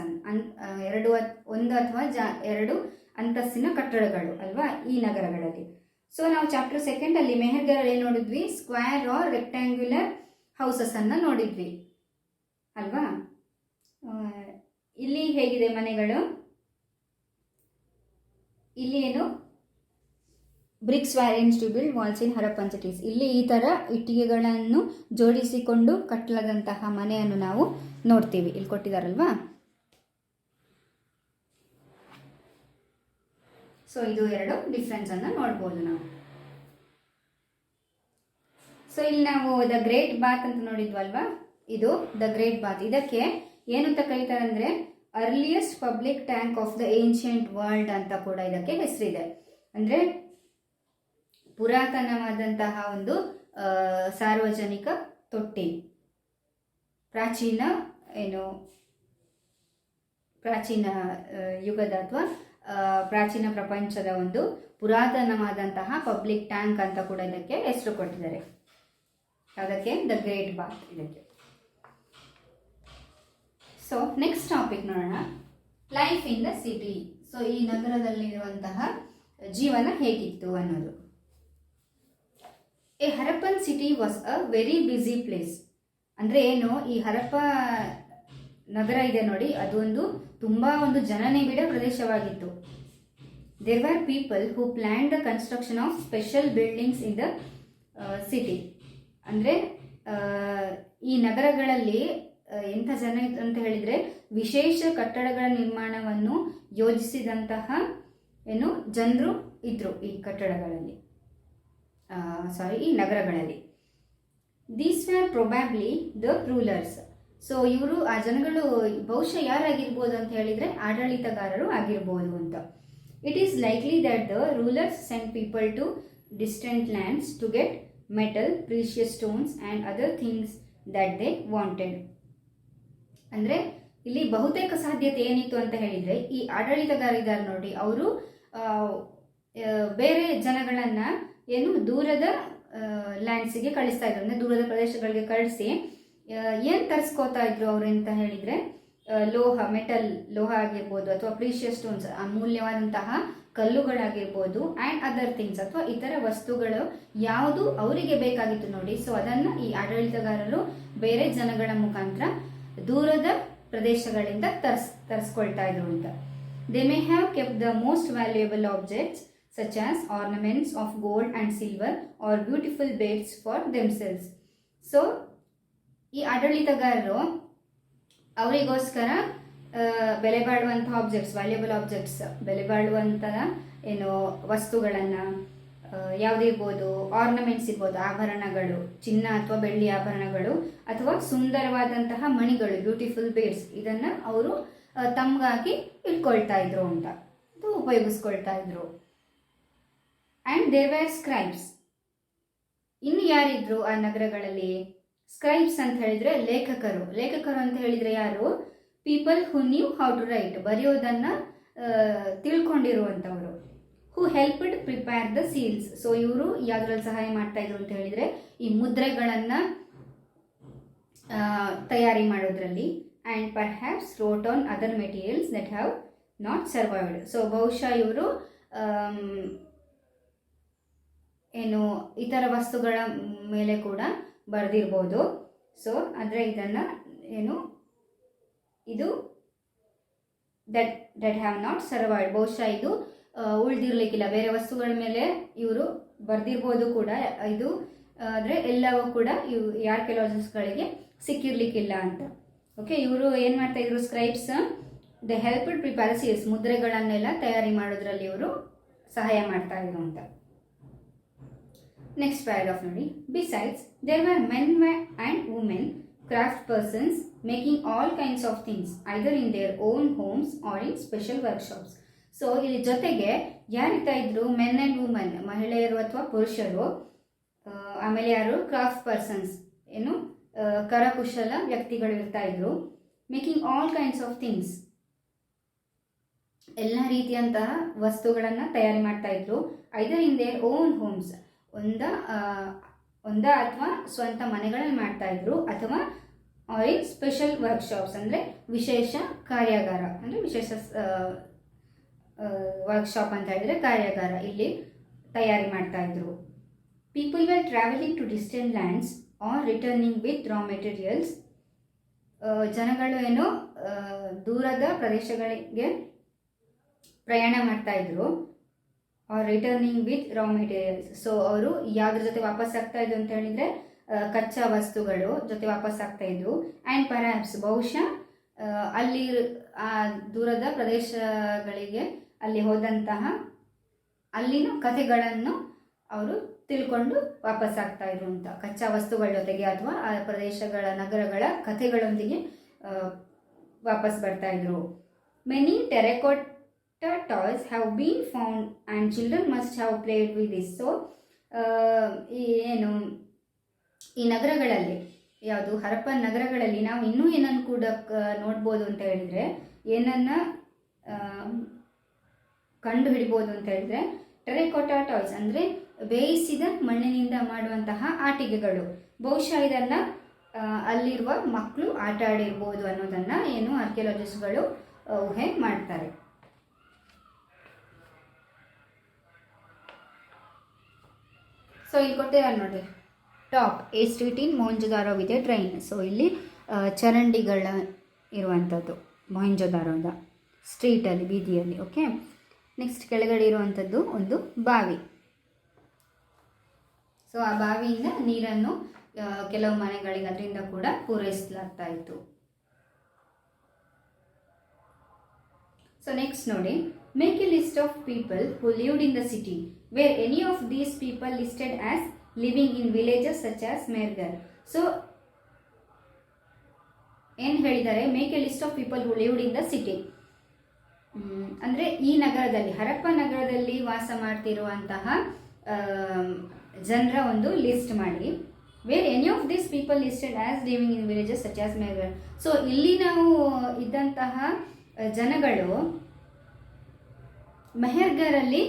ಒಂದು ಅಥವಾ 2 ಅಂತಸ್ತಿನ ಕಟ್ಟಡಗಳು ಅಲ್ವಾ ಈ ನಗರಗಳಲ್ಲಿ. ಸೊ ನಾವು ಚಾಪ್ಟರ್ 2 ಮೆಹರ್ಘರಲ್ಲಿ ಏನು ನೋಡಿದ್ವಿ, ಸ್ಕ್ವೇರ್ ಆರ್ ರೆಕ್ಟ್ಯಾಂಗ್ಯುಲರ್ ಹೌಸಸನ್ನು ನೋಡಿದ್ವಿ ಅಲ್ವಾ. ಇಲ್ಲಿ ಹೇಗಿದೆ ಮನೆಗಳು, ಇಲ್ಲಿ ಏನು bricks were used to build walls in Harappan cities. ಇಲ್ಲಿ ಈ ಥರ ಇಟ್ಟಿಗೆಗಳನ್ನು ಜೋಡಿಸಿಕೊಂಡು ಕಟ್ಟಲಾದಂತಹ ಮನೆಯನ್ನು ನಾವು ನೋಡ್ತೀವಿ, ಇಲ್ಲಿ ಕೊಟ್ಟಿದ್ದಾರಲ್ವಾ. ಸೊ ಇದು 2 ಡಿಫ್ರೆನ್ಸನ್ನು ನೋಡ್ಬೋದು ನಾವು. ಸೊ ಇಲ್ಲಿ ನಾವು ದ ಗ್ರೇಟ್ ಬಾತ್ ಅಂತ ನೋಡಿದ್ವಲ್ವಾ, ಇದು ದ ಗ್ರೇಟ್ ಬಾತ್. ಇದಕ್ಕೆ ಏನು ಅಂತ ಕರೀತಾರೆ ಅಂದರೆ earliest public tank of the ancient world ಅಂತ ಕೂಡ ಇದಕ್ಕೆ ಹೆಸರಿದೆ. ಅಂದರೆ ಪುರಾತನವಾದಂತಹ ಒಂದು ಸಾರ್ವಜನಿಕ ತೊಟ್ಟಿ, ಪ್ರಾಚೀನ ಯುಗದ ಅಥವಾ ಪ್ರಾಚೀನ ಪ್ರಪಂಚದ ಒಂದು ಪುರಾತನವಾದಂತಹ ಪಬ್ಲಿಕ್ ಟ್ಯಾಂಕ್ ಅಂತ ಕೂಡ ಇದಕ್ಕೆ ಹೆಸರು ಕೊಟ್ಟಿದ್ದಾರೆ. ಅದಕ್ಕೆ ದ ಗ್ರೇಟ್ ಬಾತ್ ಇದಕ್ಕೆ. ಸೊ ನೆಕ್ಸ್ಟ್ ಟಾಪಿಕ್ ನೋಡೋಣ, life in the city. So ಈ ನಗರದಲ್ಲಿರುವಂತಹ ಜೀವನ ಹೇಗಿತ್ತು ಅನ್ನೋದು. A Harappan city was a very busy place. ಅಂದರೆ ಏನು, ಈ ಹರಪ್ಪ ನಗರ ಇದೆ ನೋಡಿ, ಅದೊಂದು ತುಂಬ ಒಂದು ಜನನಿಬಿಡ ಪ್ರದೇಶವಾಗಿತ್ತು. There were people who plan the construction of special buildings in the city. ಅಂದರೆ ಈ ನಗರಗಳಲ್ಲಿ ಎಂಥ ಜನ ಅಂತ ಹೇಳಿದರೆ ವಿಶೇಷ ಕಟ್ಟಡಗಳ ನಿರ್ಮಾಣವನ್ನು ಯೋಜಿಸಿದಂತಹ ಜನರು ಇದ್ರು ಈ ಕಟ್ಟಡಗಳಲ್ಲಿ, ಈ ನಗರಗಳಲ್ಲಿ. These were probably the rulers. So ಇವರು ಆ ಜನಗಳು ಬಹುಶಃ ಯಾರಾಗಿರ್ಬೋದು ಅಂತ ಹೇಳಿದರೆ ಆಡಳಿತಗಾರರು ಆಗಿರ್ಬೋದು ಅಂತ. It is likely that the rulers send people to distant lands to get metal, precious stones and other things that they wanted. ಅಂದರೆ ಇಲ್ಲಿ ಬಹುತೇಕ ಸಾಧ್ಯತೆ ಏನಿತ್ತು ಅಂತ ಹೇಳಿದರೆ, ಈ ಆಡಳಿತಗಾರ ಇದ್ದಾರೆ ನೋಡಿ, ಅವರು ಬೇರೆ ಜನಗಳನ್ನು ದೂರದ ಲ್ಯಾಂಡ್ಸಿಗೆ ಕಳಿಸ್ತಾ ಇದ್ರು, ಅಂದರೆ ದೂರದ ಪ್ರದೇಶಗಳಿಗೆ ಕಳಿಸಿ ಏನು ತರಿಸ್ಕೋತಾ ಇದ್ರು ಅವರು ಅಂತ ಹೇಳಿದರೆ, ಲೋಹ ಆಗಿರ್ಬೋದು, ಅಥವಾ ಪ್ರೀಷಿಯಸ್ ಸ್ಟೋನ್ಸ್, ಅಮೂಲ್ಯವಾದಂತಹ ಕಲ್ಲುಗಳಾಗಿರ್ಬೋದು, ಆ್ಯಂಡ್ ಅದರ್ ಥಿಂಗ್ಸ್, ಅಥವಾ ಇತರ ವಸ್ತುಗಳು ಯಾವುದು ಅವರಿಗೆ ಬೇಕಾಗಿತ್ತು ನೋಡಿ. ಸೊ ಅದನ್ನು ಈ ಆಡಳಿತಗಾರರು ಬೇರೆ ಜನಗಳ ಮುಖಾಂತರ ದೂರದ ಪ್ರದೇಶಗಳಿಂದ ತರಿಸ್ಕೊಳ್ತಾ ಇದ್ರು ಅಂತ. They may have kept the most valuable objects such as ornaments of gold and silver or beautiful beds for themselves. So ಈ ಆಡಳಿತಗಾರರು ಅವರಿಗೋಸ್ಕರ ಬೆಲೆ ಬಾಳುವಂತಹ ಆಬ್ಜೆಕ್ಟ್ಸ್, ವ್ಯಾಲ್ಯೂಬಲ್ ಆಬ್ಜೆಕ್ಟ್ಸ್, ಬೆಲೆ ಬಾಳುವಂತಹ ವಸ್ತುಗಳನ್ನು ಯಾವುದಿರ್ಬೋದು, ಆರ್ನಮೆಂಟ್ಸ್ ಇರ್ಬೋದು, ಆಭರಣಗಳು, ಚಿನ್ನ ಅಥವಾ ಬೆಳ್ಳಿ ಆಭರಣಗಳು, ಅಥವಾ ಸುಂದರವಾದಂತಹ ಮಣಿಗಳು, ಬ್ಯೂಟಿಫುಲ್ ಬೇಡ್ಸ್, ಇದನ್ನು ಅವರು ತಮಗಾಗಿ ಇಟ್ಕೊಳ್ತಾ ಇದ್ರು ಅಂತ, ಅದು ಉಪಯೋಗಿಸ್ಕೊಳ್ತಾ ಇದ್ರು. And there were scribes. ಇನ್ನು ಯಾರಿದ್ರು ಆ ನಗರಗಳಲ್ಲಿ? ಸ್ಕ್ರೈಬ್ಸ್ ಅಂತ ಹೇಳಿದರೆ ಲೇಖಕರು. ಲೇಖಕರು ಅಂತ ಹೇಳಿದರೆ ಯಾರು? People who knew how to write, ಬರೆಯೋದನ್ನು ತಿಳ್ಕೊಂಡಿರುವಂಥವರು. Who helped prepare the seals. So ಇವರು ಯಾವುದ್ರಲ್ಲಿ ಸಹಾಯ ಮಾಡ್ತಾ ಇದ್ರು ಅಂತ ಹೇಳಿದರೆ, ಈ ಮುದ್ರೆಗಳನ್ನು ತಯಾರಿ ಮಾಡೋದ್ರಲ್ಲಿ. And perhaps wrote on other materials that have not survived. So ಬಹುಶಃ ಇವರು ಇತರ ವಸ್ತುಗಳ ಮೇಲೆ ಕೂಡ ಬರೆದಿರ್ಬೋದು. ಸೊ ಆದರೆ ಇದನ್ನು ಇದು ದಟ್ ಹ್ಯಾವ್ ನಾಟ್ ಸರ್ವೈವ್ಡ್, ಬಹುಶಃ ಇದು ಉಳಿದಿರ್ಲಿಕ್ಕಿಲ್ಲ, ಬೇರೆ ವಸ್ತುಗಳ ಮೇಲೆ ಇವರು ಬರೆದಿರ್ಬೋದು ಕೂಡ. ಇದು ಆದರೆ ಎಲ್ಲವೂ ಕೂಡ ಈ ಆರ್ಕಿಯಾಲಜಿಸ್ಟ್ಗಳಿಗೆ ಸಿಕ್ಕಿರ್ಲಿಕ್ಕಿಲ್ಲ ಅಂತ. ಓಕೆ, ಇವರು ಏನು ಮಾಡ್ತಾ ಇದ್ರು? Scribes the helped prepare seals, ಮುದ್ರೆಗಳನ್ನೆಲ್ಲ ತಯಾರಿ ಮಾಡೋದ್ರಲ್ಲಿ ಇವರು ಸಹಾಯ ಮಾಡ್ತಾ ಇದ್ರು ಅಂತ. ನೆಕ್ಸ್ಟ್ ಪ್ಯಾರಾಗ್ರಾಫ್ ನೋಡಿ. Besides there were men and women craft persons making all kinds of things either in their own homes or in special workshops. So ಇಲ್ಲಿ ಜೊತೆಗೆ ಯಾರಿರ್ತಾ ಇದ್ರು? ಮೆನ್ ಆ್ಯಂಡ್ ವುಮೆನ್, ಮಹಿಳೆಯರು ಅಥವಾ ಪುರುಷರು. ಆಮೇಲೆ ಯಾರು? ಕ್ರಾಫ್ಟ್ ಪರ್ಸನ್ಸ್, ಕರಕುಶಲ ವ್ಯಕ್ತಿಗಳು ಇರ್ತಾ ಇದ್ರು. Making all kinds of things, ಎಲ್ಲ ರೀತಿಯಂತಹ ವಸ್ತುಗಳನ್ನು ತಯಾರಿ ಮಾಡ್ತಾ ಇದ್ರು. ಐದರ್ ಇನ್ ದೇರ್ ಓನ್ ಹೋಮ್ಸ್, ಒಂದ ಅಥವಾ ಸ್ವಂತ ಮನೆಗಳಲ್ಲಿ ಮಾಡ್ತಾ ಇದ್ರು, ಅಥವಾ ಆರ್ ಇನ್ ಸ್ಪೆಷಲ್ ವರ್ಕ್ಶಾಪ್ಸ್, ಅಂದರೆ ವಿಶೇಷ ಕಾರ್ಯಾಗಾರ, ಅಂದರೆ ವಿಶೇಷ ವರ್ಕ್ಶಾಪ್ ಅಂತ ಹೇಳಿದರೆ ಕಾರ್ಯಾಗಾರ, ಇಲ್ಲಿ ತಯಾರಿ ಮಾಡ್ತಾ ಇದ್ರು. People were travelling to distant lands or returning with raw materials. ಜನಗಳು ದೂರದ ಪ್ರದೇಶಗಳಿಗೆ ಪ್ರಯಾಣ ಮಾಡ್ತಾ ಇದ್ರು. Or returning with raw materials. So ಅವರು ಯಾವುದ್ರ ಜೊತೆ ವಾಪಸ್ ಆಗ್ತಾ ಇದ್ರು ಅಂತ ಹೇಳಿದರೆ ಕಚ್ಚಾ ವಸ್ತುಗಳು ಜೊತೆ ವಾಪಸ್ ಆಗ್ತಾ ಇದ್ರು. ಆ್ಯಂಡ್ ಪರ್ಹ್ಯಾಪ್ಸ್, ಬಹುಶಃ ಅಲ್ಲಿ ಆ ದೂರದ ಪ್ರದೇಶಗಳಿಗೆ ಅಲ್ಲಿ ಹೋದಂತಹ ಅಲ್ಲಿನ ಕಥೆಗಳನ್ನು ಅವರು ತಿಳ್ಕೊಂಡು ವಾಪಸ್ ಆಗ್ತಾ ಇದ್ರು ಅಂತ. ಕಚ್ಚಾ ವಸ್ತುಗಳ ಜೊತೆಗೆ ಅಥವಾ ಆ ಪ್ರದೇಶಗಳ, ನಗರಗಳ ಕಥೆಗಳೊಂದಿಗೆ ವಾಪಸ್ ಬರ್ತಾ ಇದ್ರು. Many terracotta toys have been found and children must have played with this. So ಈ ನಗರಗಳಲ್ಲಿ, ಯಾವುದು ಹರಪ್ಪನ್ ನಗರಗಳಲ್ಲಿ ನಾವು ಇನ್ನೂ ಏನನ್ನು ಕೂಡ ನೋಡ್ಬೋದು ಅಂತ ಹೇಳಿದರೆ, ಏನನ್ನು ಕಂಡು ಹಿಡಿಬೋದು ಅಂತ ಹೇಳಿದರೆ, ಟೆರೆಕೋಟಾ ಟಾಯ್ಸ್ ಅಂದರೆ ಬೇಯಿಸಿದ ಮಣ್ಣಿನಿಂದ ಮಾಡುವಂತಹ ಆಟಿಕೆಗಳು. ಬಹುಶಃ ಇದನ್ನು ಅಲ್ಲಿರುವ ಮಕ್ಕಳು ಆಟ ಆಡಿರ್ಬೋದು ಅನ್ನೋದನ್ನು ಆರ್ಕಿಯಾಲಜಿಸ್ಟ್ಗಳು ಊಹೆ ಮಾಡ್ತಾರೆ. ಸೊ ಇಲ್ಲಿ ಕೊಟ್ಟಿರೋ ನೋಡಿ, top A street in Mohenjodaro with A train. So ಇಲ್ಲಿ ಚರಂಡಿಗಳ ಇರುವಂಥದ್ದು ಮೊಹೆಂಜೊದಾರೋದ ಸ್ಟ್ರೀಟಲ್ಲಿ, ಬೀದಿಯಲ್ಲಿ. ಓಕೆ, ನೆಕ್ಸ್ಟ್ ಕೆಳಗಡೆ ಇರುವಂಥದ್ದು ಒಂದು ಬಾವಿ. ಸೊ ಆ ಬಾವಿಯಿಂದ ನೀರನ್ನು ಕೆಲವು ಮನೆಗಳಿಗೆ ಅದರಿಂದ ಕೂಡ ಪೂರೈಸಲಾಗ್ತಾ ಇತ್ತು. ಸೊ ನೆಕ್ಸ್ಟ್ ನೋಡಿ, make a list of people who lived in the city were any of these people listed as living in villages such as Mehrgarh. So ಏನು ಹೇಳಿದ್ದಾರೆ, make a list of people who lived in the city ಅಂದರೆ ಈ ನಗರದಲ್ಲಿ, ಹರಪ್ಪ ನಗರದಲ್ಲಿ ವಾಸ ಮಾಡ್ತಿರುವಂತಹ ಜನರ ಒಂದು list ಮಾಡಿ. Were any of this people listed as living in villages such as Mehrgarh. So ಇಲ್ಲಿ ನಾವು ಇದ್ದಂತಹ ಜನಗಳು ಮೆಹರ್ಗರಲ್ಲಿ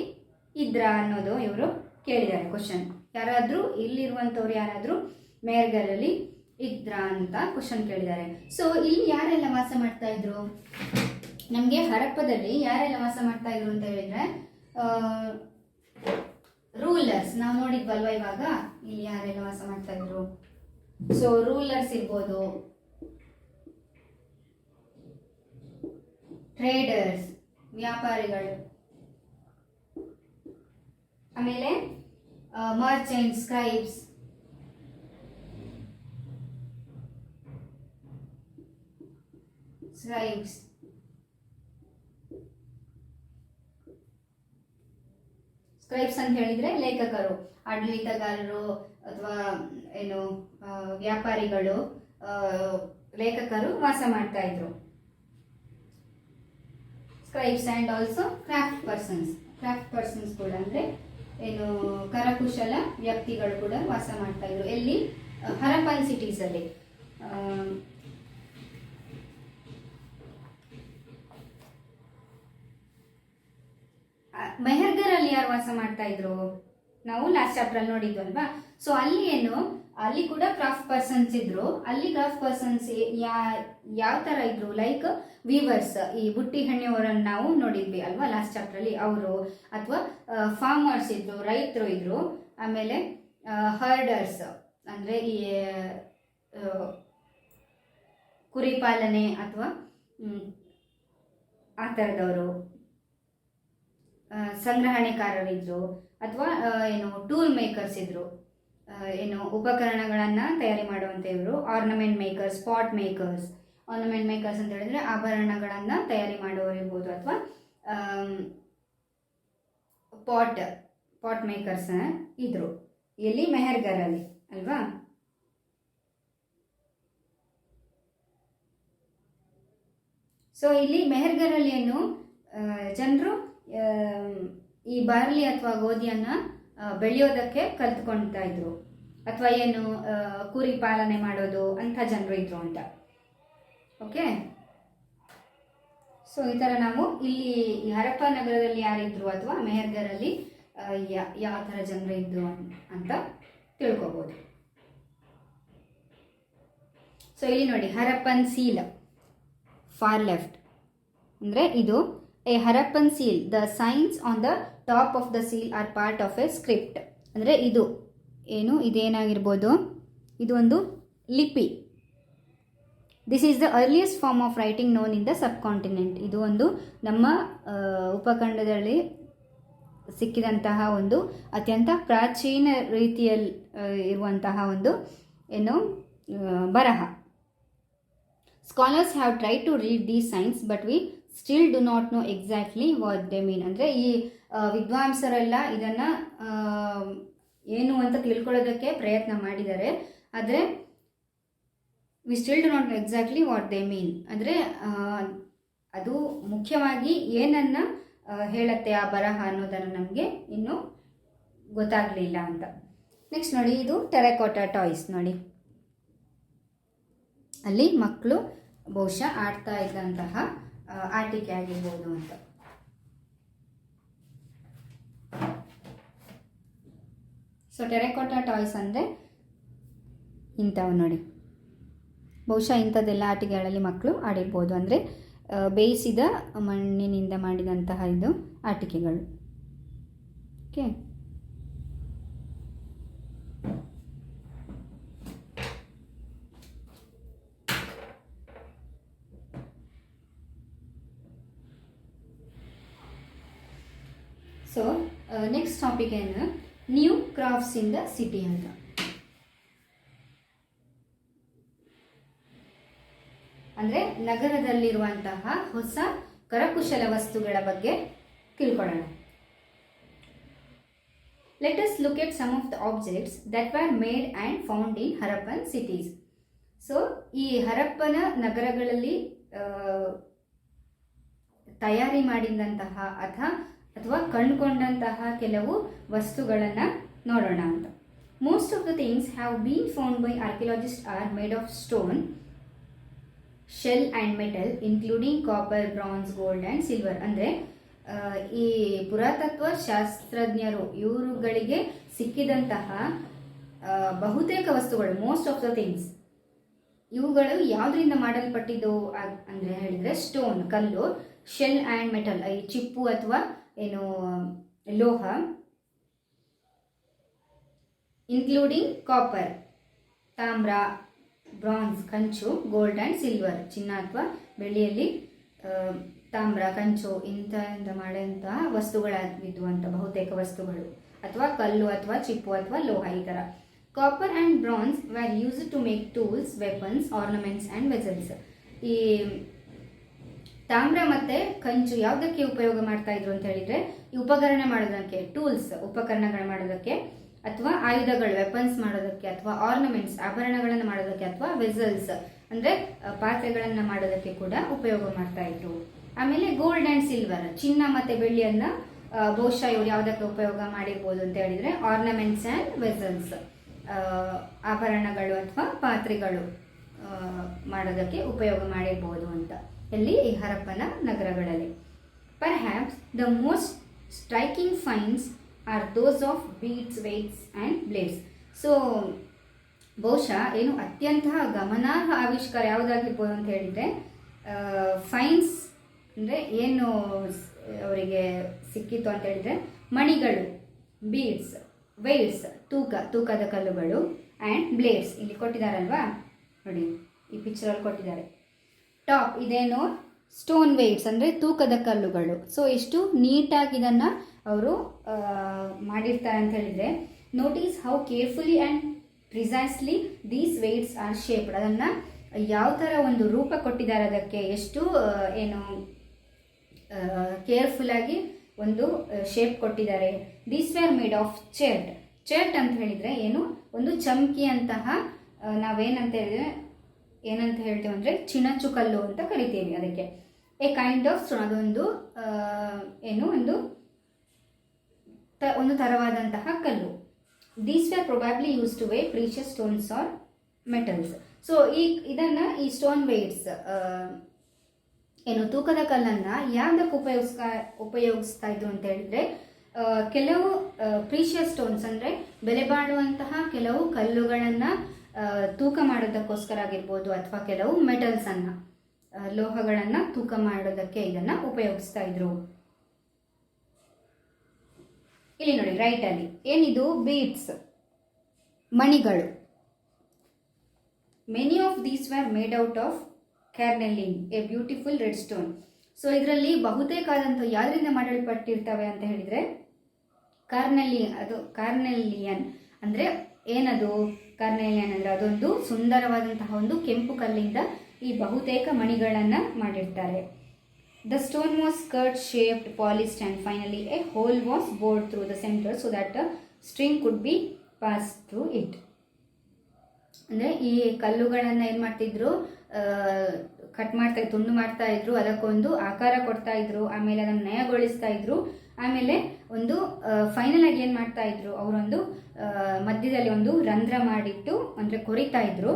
ಇದ್ರಾ ಅನ್ನೋದು ಇವರು ಕೇಳಿದ್ದಾರೆ ಕ್ವಶನ್. ಯಾರಾದರೂ ಇಲ್ಲಿರುವಂಥವ್ರು ಯಾರಾದರೂ ಮೆಹರ್ಗರಲ್ಲಿ ಇದ್ರಾ ಅಂತ ಕ್ವಶನ್ ಕೇಳಿದ್ದಾರೆ. ಸೊ ಇಲ್ಲಿ ಯಾರೆಲ್ಲ ವಾಸ ಮಾಡ್ತಾ ಇದ್ರು, ನಮಗೆ ಹರಪ್ಪದಲ್ಲಿ ಯಾರೆಲ್ಲ ವಾಸ ಮಾಡ್ತಾ ಇದ್ರು ಅಂತ ಹೇಳಿದ್ರೆ ರೂಲರ್ಸ್. ನಾವು ನೋಡಿದ್ವಲ್ವ ಇವಾಗ, ಇಲ್ಲಿ ಯಾರೆಲ್ಲ ವಾಸ ಮಾಡ್ತಾ ಇದ್ರು. ಸೊ ರೂಲರ್ಸ್ ಇರ್ಬೋದು, ಟ್ರೇಡರ್ಸ್ ವ್ಯಾಪಾರಿಗಳು, ಆಮೇಲೆ ಮರ್ಚೆಂಟ್, ಸ್ಕ್ರೈಬ್ಸ್, ಸ್ಕ್ರೈಬ್ಸ್ ಅಂತ ಹೇಳಿದ್ರೆ ಲೇಖಕರು, ಆಡಳಿತಗಾರರು ಅಥವಾ ಏನು ವ್ಯಾಪಾರಿಗಳು, ಲೇಖಕರು ವಾಸ ಮಾಡ್ತಾ ಇದ್ರು. Scribes and also craft persons ಕೂಡ ಅಂದರೆ ಏನು ಕರಕುಶಲ ವ್ಯಕ್ತಿಗಳು ಕೂಡ ವಾಸ ಮಾಡ್ತಾ ಇದ್ರು. ಎಲ್ಲಿ, ಹರಪ್ಪನ್ ಸಿಟೀಸಲ್ಲಿ. ಮೆಹರ್ಗರಲ್ಲಿ ಯಾರು ವಾಸ ಮಾಡ್ತಾ ಇದ್ರು, ನಾವು ಲಾಸ್ಟ್ ಚಾಪ್ಟರ್ ನೋಡಿದ್ವಲ್ವಾ. ಸೊ ಅಲ್ಲಿ ಏನು, ಅಲ್ಲಿ ಕೂಡ ಕ್ರಾಫ್ಟ್ ಪರ್ಸನ್ಸ್ ಇದ್ರು. ಅಲ್ಲಿ ಕ್ರಾಫ್ಟ್ ಪರ್ಸನ್ಸ್ ಯಾವ ತರ ಇದ್ರು, ಲೈಕ್ ವೀವರ್ಸ್, ಈ ಬುಟ್ಟಿ ಹೆಣ್ಣೆಯವರನ್ನು ನಾವು ನೋಡಿದ್ವಿ ಅಲ್ವಾ ಲಾಸ್ಟ್ ಚಾಪ್ಟರ್ಲಿ, ಅವರು. ಅಥವಾ ಫಾರ್ಮರ್ಸ್ ಇದ್ರು, ರೈತರು ಇದ್ರು. ಆಮೇಲೆ ಹರ್ಡರ್ಸ್ ಅಂದರೆ ಈ ಕುರಿ ಪಾಲನೆ ಅಥವಾ ಆ ಥರದವರು. ಸಂಗ್ರಹಣೆಕಾರರಿದ್ರು, ಅಥವಾ ಏನು ಟೂಲ್ ಮೇಕರ್ಸ್ ಇದ್ರು, ಏನು ಉಪಕರಣಗಳನ್ನು ತಯಾರಿ ಮಾಡುವಂಥ ಇವರು. Ornament makers, pot makers. Ornament makers ಅಂತ ಹೇಳಿದ್ರೆ ಆಭರಣಗಳನ್ನು ತಯಾರಿ ಮಾಡುವವರು ಇರ್ಬೋದು, ಅಥವಾ ಪಾಟ್ ಮೇಕರ್ಸ್ ಇದ್ರು. ಎಲ್ಲಿ, ಮೆಹರ್ಗರಲ್ಲಿ ಅಲ್ವಾ. ಸೊ ಇಲ್ಲಿ ಮೆಹರ್ಗರಲ್ಲಿ ಏನು ಜನರು ಈ ಬಾರ್ಲಿ ಅಥವಾ ಗೋಧಿಯನ್ನು ಬೆಳೆಯೋದಕ್ಕೆ ಕಲ್ತ್ಕೊಳ್ತಾ ಇದ್ರು, ಅಥವಾ ಏನು ಕುರಿ ಪಾಲನೆ ಮಾಡೋದು ಅಂಥ ಜನರು ಇದ್ರು ಅಂತ. ಓಕೆ, ಸೊ ಈ ಥರ ನಾವು ಇಲ್ಲಿ ಹರಪ್ಪ ನಗರದಲ್ಲಿ ಯಾರಿದ್ರು ಅಥವಾ ಮೆಹರ್ಗರಲ್ಲಿ ಯಾವ ಥರ ಜನರು ಇದ್ರು ಅಂತ ತಿಳ್ಕೊಬೋದು. ಸೊ ಇಲ್ಲಿ ನೋಡಿ, ಹರಪ್ಪನ್ ಸೀಲ್ ಫಾರ್ ಲೆಫ್ಟ್ ಅಂದರೆ ಇದು a Harappan seal. The signs on the top of the seal are part of a script. ಅಂದರೆ ಇದು ಏನು, ಇದೇನಾಗಿರ್ಬೋದು, ಇದು ಒಂದು ಲಿಪಿ. This is the earliest form of writing known in the subcontinent. ಇದು ಒಂದು ನಮ್ಮ ಉಪಖಂಡದಲ್ಲಿ ಸಿಕ್ಕಿದಂತಹ ಒಂದು ಅತ್ಯಂತ ಪ್ರಾಚೀನ ರೀತಿಯಲ್ಲಿ ಇರುವಂತಹ ಒಂದು ಏನು ಬರಹ. Scholars have try to read these signs but we still do not know exactly what they mean. ಅಂದರೆ ಈ ವಿದ್ವಾಂಸರೆಲ್ಲ ಇದನ್ನು ಏನು ಅಂತ ತಿಳ್ಕೊಳ್ಳೋದಕ್ಕೆ ಪ್ರಯತ್ನ ಮಾಡಿದ್ದಾರೆ, ಆದರೆ V still do not know exactly what they mean. ಅಂದರೆ ಅದು ಮುಖ್ಯವಾಗಿ ಏನನ್ನು ಹೇಳುತ್ತೆ ಆ ಬರಹ ಅನ್ನೋದನ್ನು ನಮಗೆ ಇನ್ನೂ ಗೊತ್ತಾಗಲಿಲ್ಲ ಅಂತ. ನೆಕ್ಸ್ಟ್ ನೋಡಿ, ಇದು ಟೆರಕೋಟಾ ಟಾಯ್ಸ್ ನೋಡಿ. ಅಲ್ಲಿ ಮಕ್ಕಳು ಬಹುಶಃ ಆಡ್ತಾ ಇದ್ದಂತಹ ಆಟಿಕೆ ಆಗಿರ್ಬೋದು ಅಂತ. ಸೊ ಟೆರಕೋಟಾ ಟಾಯ್ಸ್ ಅಂದರೆ ಇಂಥವು ನೋಡಿ. ಬಹುಶಃ ಇಂಥದ್ದೆಲ್ಲ ಆಟಿಕೆಗಳಲ್ಲಿ ಮಕ್ಕಳು ಆಡಿರ್ಬೋದು. ಅಂದರೆ ಬೇಯಿಸಿದ ಮಣ್ಣಿನಿಂದ ಮಾಡಿದಂತಹ ಇದು ಆಟಿಕೆಗಳು. ಓಕೆ, ಸೊ ನೆಕ್ಸ್ಟ್ ಟಾಪಿಕ್ ಏನು, new crafts in the city ಅಂತ. ಅಂದರೆ ನಗರದಲ್ಲಿರುವಂತಹ ಹೊಸ ಕರಕುಶಲ ವಸ್ತುಗಳ ಬಗ್ಗೆ ತಿಳ್ಕೊಳ್ಳೋಣ. Let us look at some of the objects that were made and found in Harappan cities. So ಈ ಹರಪ್ಪನ ನಗರಗಳಲ್ಲಿ ತಯಾರಿ ಮಾಡಿದಂತಹ ಅಥವಾ ಕಂಡುಕೊಂಡಂತಹ ಕೆಲವು ವಸ್ತುಗಳನ್ನು ನೋಡೋಣ ಅಂತ. Most of the things have been found by archaeologist are made of stone, shell and metal including copper, bronze, gold and silver. ಅಂದರೆ ಈ ಪುರಾತತ್ವ ಶಾಸ್ತ್ರಜ್ಞರು ಇವರುಗಳಿಗೆ ಸಿಕ್ಕಿದಂತಹ ಬಹುತೇಕ ವಸ್ತುಗಳು, ಮೋಸ್ಟ್ ಆಫ್ ದ ಥಿಂಗ್ಸ್, ಇವುಗಳು ಯಾವುದರಿಂದ ಮಾಡಲ್ಪಟ್ಟಿದ್ದು ಅಂದರೆ ಹೇಳಿದರೆ ಸ್ಟೋನ್ ಕಲ್ಲು, ಶೆಲ್ ಆ್ಯಂಡ್ ಮೆಟಲ್ ಈ ಚಿಪ್ಪು ಅಥವಾ ಏನು ಲೋಹ, ಇನ್ಕ್ಲೂಡಿಂಗ್ ಕಾಪರ್ ತಾಮ್ರ, ಬ್ರಾನ್ಸ್ ಕಂಚು, ಗೋಲ್ಡ್ ಆ್ಯಂಡ್ ಸಿಲ್ವರ್ ಚಿನ್ನ ಅಥವಾ ಬೆಳ್ಳಿಯಲ್ಲಿ ತಾಮ್ರ, ಕಂಚು ಇಂಥ ಮಾಡುವಂತಹ ವಸ್ತುಗಳಾಗಿದ್ದು ಅಂತ ಬಹುತೇಕ ವಸ್ತುಗಳು, ಅಥವಾ ಕಲ್ಲು ಅಥವಾ ಚಿಪ್ಪು ಅಥವಾ ಲೋಹ ಈ ಥರ. Copper and bronze were used to make tools, weapons, ornaments and vessels. ಈ ತಾಮ್ರ ಮತ್ತು ಕಂಚು ಯಾವುದಕ್ಕೆ ಉಪಯೋಗ ಮಾಡ್ತಾ ಇದ್ರು ಅಂತ ಹೇಳಿದರೆ, ಈ ಉಪಕರಣ ಮಾಡೋದಕ್ಕೆ, ಟೂಲ್ಸ್ ಉಪಕರಣಗಳು ಮಾಡೋದಕ್ಕೆ, ಅಥವಾ ಆಯುಧಗಳು ವೆಪನ್ಸ್ ಮಾಡೋದಕ್ಕೆ, ಅಥವಾ ಆರ್ನಮೆಂಟ್ಸ್ ಆಭರಣಗಳನ್ನು ಮಾಡೋದಕ್ಕೆ, ಅಥವಾ ವೆಸಲ್ಸ್ ಅಂದರೆ ಪಾತ್ರೆಗಳನ್ನು ಮಾಡೋದಕ್ಕೆ ಕೂಡ ಉಪಯೋಗ ಮಾಡ್ತಾ ಇದ್ರು. ಆಮೇಲೆ ಗೋಲ್ಡ್ ಆ್ಯಂಡ್ ಸಿಲ್ವರ್ ಚಿನ್ನ ಮತ್ತು ಬೆಳ್ಳಿಯನ್ನು ಬಹುಶಃ ಇವರು ಯಾವುದಕ್ಕೆ ಉಪಯೋಗ ಮಾಡಿರ್ಬೋದು ಅಂತ ಹೇಳಿದರೆ ಆರ್ನಮೆಂಟ್ಸ್ ಆ್ಯಂಡ್ ವೆಸಲ್ಸ್ ಆಭರಣಗಳು ಅಥವಾ ಪಾತ್ರೆಗಳು ಮಾಡೋದಕ್ಕೆ ಉಪಯೋಗ ಮಾಡಿರ್ಬೋದು ಅಂತ ಎಲ್ಲಿ ಈ ಹರಪ್ಪನ ನಗರಗಳಲ್ಲಿ. Perhaps the most striking finds are those of beads, weights and blades. So ಬಹುಶಃ ಏನು ಅತ್ಯಂತ ಗಮನಾರ್ಹ ಆವಿಷ್ಕಾರ ಯಾವುದಾಗಿರ್ಬೋದು ಅಂತ ಹೇಳಿದರೆ ಫೈನ್ಸ್ ಅಂದರೆ ಏನು ಅವರಿಗೆ ಸಿಕ್ಕಿತ್ತು ಅಂತ ಹೇಳಿದರೆ ಮಣಿಗಳು, ಬೀಡ್ಸ್, ವೇಟ್ಸ್ ತೂಕದ ಕಲ್ಲುಗಳು, ಆ್ಯಂಡ್ ಬ್ಲೇಡ್ಸ್ ಇಲ್ಲಿ ಕೊಟ್ಟಿದ್ದಾರಲ್ವಾ ನೋಡಿ ಈ ಪಿಕ್ಚರಲ್ಲಿ ಕೊಟ್ಟಿದ್ದಾರೆ. ಟಾಪ್ ಇದೇನು ಸ್ಟೋನ್ ವೇಟ್ಸ್ ಅಂದರೆ ತೂಕದ ಕಲ್ಲುಗಳು. ಸೊ ಎಷ್ಟು ನೀಟಾಗಿ ಇದನ್ನು ಅವರು ಮಾಡಿರ್ತಾರೆ ಅಂತ ಹೇಳಿದರೆ, notice how carefully and precisely these weights are shaped. ಅದನ್ನು ಯಾವ ಥರ ಒಂದು ರೂಪ ಕೊಟ್ಟಿದ್ದಾರೆ, ಅದಕ್ಕೆ ಎಷ್ಟು ಏನು ಕೇರ್ಫುಲ್ಲಾಗಿ ಒಂದು ಶೇಪ್ ಕೊಟ್ಟಿದ್ದಾರೆ. These were made of chert. Chert ಅಂತ ಹೇಳಿದರೆ ಏನು, ಒಂದು ಚಮಕಿಯಂತಹ ನಾವೇನಂತ ಹೇಳಿದ್ರೆ ಏನಂತ ಹೇಳ್ತೀವಿ ಅಂದರೆ ಚಿಣಚು ಕಲ್ಲು ಅಂತ ಕರಿತೀವಿ ಅದಕ್ಕೆ. ಎ ಕೈಂಡ್ ಆಫ್ ಸ್ಟೋನ್, ಅದೊಂದು ಏನು ಒಂದು ಥರವಾದಂತಹ ಕಲ್ಲು. These were probably use to weigh precious stones or metals. So ಈ ಸ್ಟೋನ್ ವೇಟ್ಸ್ ಏನು ತೂಕದ ಕಲ್ಲನ್ನು ಯಾವುದಕ್ಕೆ ಉಪಯೋಗಿಸ್ತಾ ಇದ್ರು ಅಂತ ಹೇಳಿದರೆ, ಕೆಲವು ಪ್ರೀಶಿಯಸ್ ಸ್ಟೋನ್ಸ್ ಅಂದರೆ ಬೆಲೆ ಬಾಳುವಂತಹ ಕೆಲವು ಕಲ್ಲುಗಳನ್ನು ತೂಕ ಮಾಡೋದಕ್ಕೋಸ್ಕರ ಆಗಿರ್ಬೋದು, ಅಥವಾ ಕೆಲವು ಮೆಟಲ್ಸನ್ನು ಲೋಹಗಳನ್ನು ತೂಕ ಮಾಡೋದಕ್ಕೆ ಇದನ್ನು ಉಪಯೋಗಿಸ್ತಾ ಇದ್ರು. ಇಲ್ಲಿ ನೋಡಿ ರೈಟಲ್ಲಿ ಏನಿದು ಬೀಡ್ಸ್, ಮಣಿಗಳು. Many of these were made out of carnelian, a beautiful red stone. So ಇದರಲ್ಲಿ ಬಹುತೇಕಾದಂಥ ಯಾವುದರಿಂದ ಮಾಡಲ್ಪಟ್ಟಿರ್ತವೆ ಅಂತ ಹೇಳಿದರೆ ಕಾರ್ನೆಲಿಯನ್ ಅಂದರೆ ಏನದು ಕಾರ್ನೆಲಿಯನ್ ಅಂದರೆ ಅದೊಂದು ಸುಂದರವಾದಂತಹ ಒಂದು ಕೆಂಪು ಕಲ್ಲಿಂದ ಈ ಬಹುತೇಕ ಮಣಿಗಳನ್ನು ಮಾಡಿರ್ತಾರೆ. The stone was cut, shaped, polished and finally a hole was bored through the centre so that string could be pass through it. ಅಂದರೆ ಈ ಕಲ್ಲುಗಳನ್ನು ಏನು ಮಾಡ್ತಿದ್ರು, ತುಂಡು ಮಾಡ್ತಾ ಇದ್ರು, ಅದಕ್ಕೊಂದು ಆಕಾರ ಕೊಡ್ತಾ ಇದ್ರು, ಆಮೇಲೆ ಅದನ್ನು ನಯಗೊಳಿಸ್ತಾ ಇದ್ರು, ಆಮೇಲೆ ಒಂದು ಫೈನಲ್ ಆಗಿ ಏನು ಮಾಡ್ತಾ ಇದ್ರು, ಅವರೊಂದು ಮಧ್ಯದಲ್ಲಿ ಒಂದು ರಂಧ್ರ ಮಾಡಿಟ್ಟು ಅಂದರೆ ಕೊರಿತಾ ಇದ್ರು,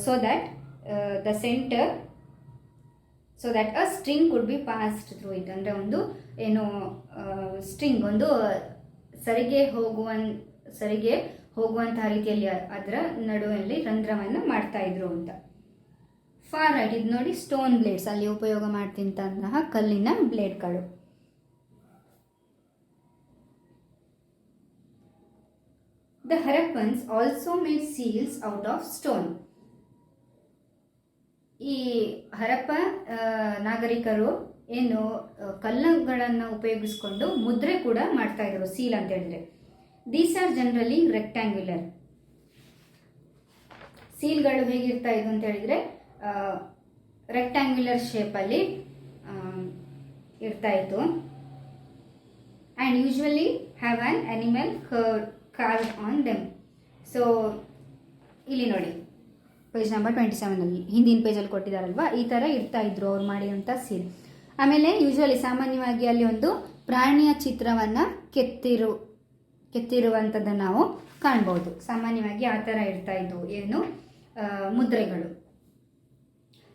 so that the centre so that a string could B passed through it. ಅಂದರೆ ಒಂದು ಏನು ಸ್ಟ್ರಿಂಗ್ ಒಂದು ಸರಿಗೆ ಹೋಗುವಂತಹ ರೀತಿಯಲ್ಲಿ ಅದರ ನಡುವಲ್ಲಿ ರಂಧ್ರವನ್ನು ಮಾಡ್ತಾ ಇದ್ರು ಅಂತ. ಫಾರ್ ರೈಟ್ ಇದು ನೋಡಿ ಸ್ಟೋನ್ ಬ್ಲೇಡ್ಸ್, ಅಲ್ಲಿ ಉಪಯೋಗ ಮಾಡ್ತಿದ್ದಂತಹ ಕಲ್ಲಿನ ಬ್ಲೇಡ್ಗಳು. The Harappans also made seals out of stone. ಈ ಹರಪ್ಪ ನಾಗರಿಕರು ಏನು ಕಲ್ಲುಗಳನ್ನು ಉಪಯೋಗಿಸ್ಕೊಂಡು ಮುದ್ರೆ ಕೂಡ ಮಾಡ್ತಾ ಇದ್ರು, ಸೀಲ್ ಅಂತ ಹೇಳಿದ್ರೆ. These are generally rectangular. ಸೀಲ್ಗಳು ಹೇಗಿರ್ತಾ ಇದ್ದು ಅಂತ ಹೇಳಿದ್ರೆ ರೆಕ್ಟ್ಯಾಂಗ್ಯುಲರ್ ಶೇಪಲ್ಲಿ ಇರ್ತಾ ಇತ್ತು. And usually have an animal carved on them. So ಇಲ್ಲಿ ನೋಡಿ ಪೇಜ್ ನಂಬರ್ 27 ಹಿಂದಿನ ಪೇಜಲ್ಲಿ ಕೊಟ್ಟಿದ್ದಾರಲ್ವಾ, ಈ ಥರ ಇರ್ತಾ ಇದ್ರು ಅವ್ರು ಮಾಡಿರೋಂಥ ಸೀಲ್. ಆಮೇಲೆ ಯೂಶ್ವಲಿ ಸಾಮಾನ್ಯವಾಗಿ ಅಲ್ಲಿ ಒಂದು ಪ್ರಾಣಿಯ ಚಿತ್ರವನ್ನು ಕೆತ್ತಿರುವಂಥದ್ದನ್ನು ನಾವು ಕಾಣ್ಬೋದು. ಸಾಮಾನ್ಯವಾಗಿ ಆ ಥರ ಇರ್ತಾ ಇದ್ವು ಏನು ಮುದ್ರೆಗಳು.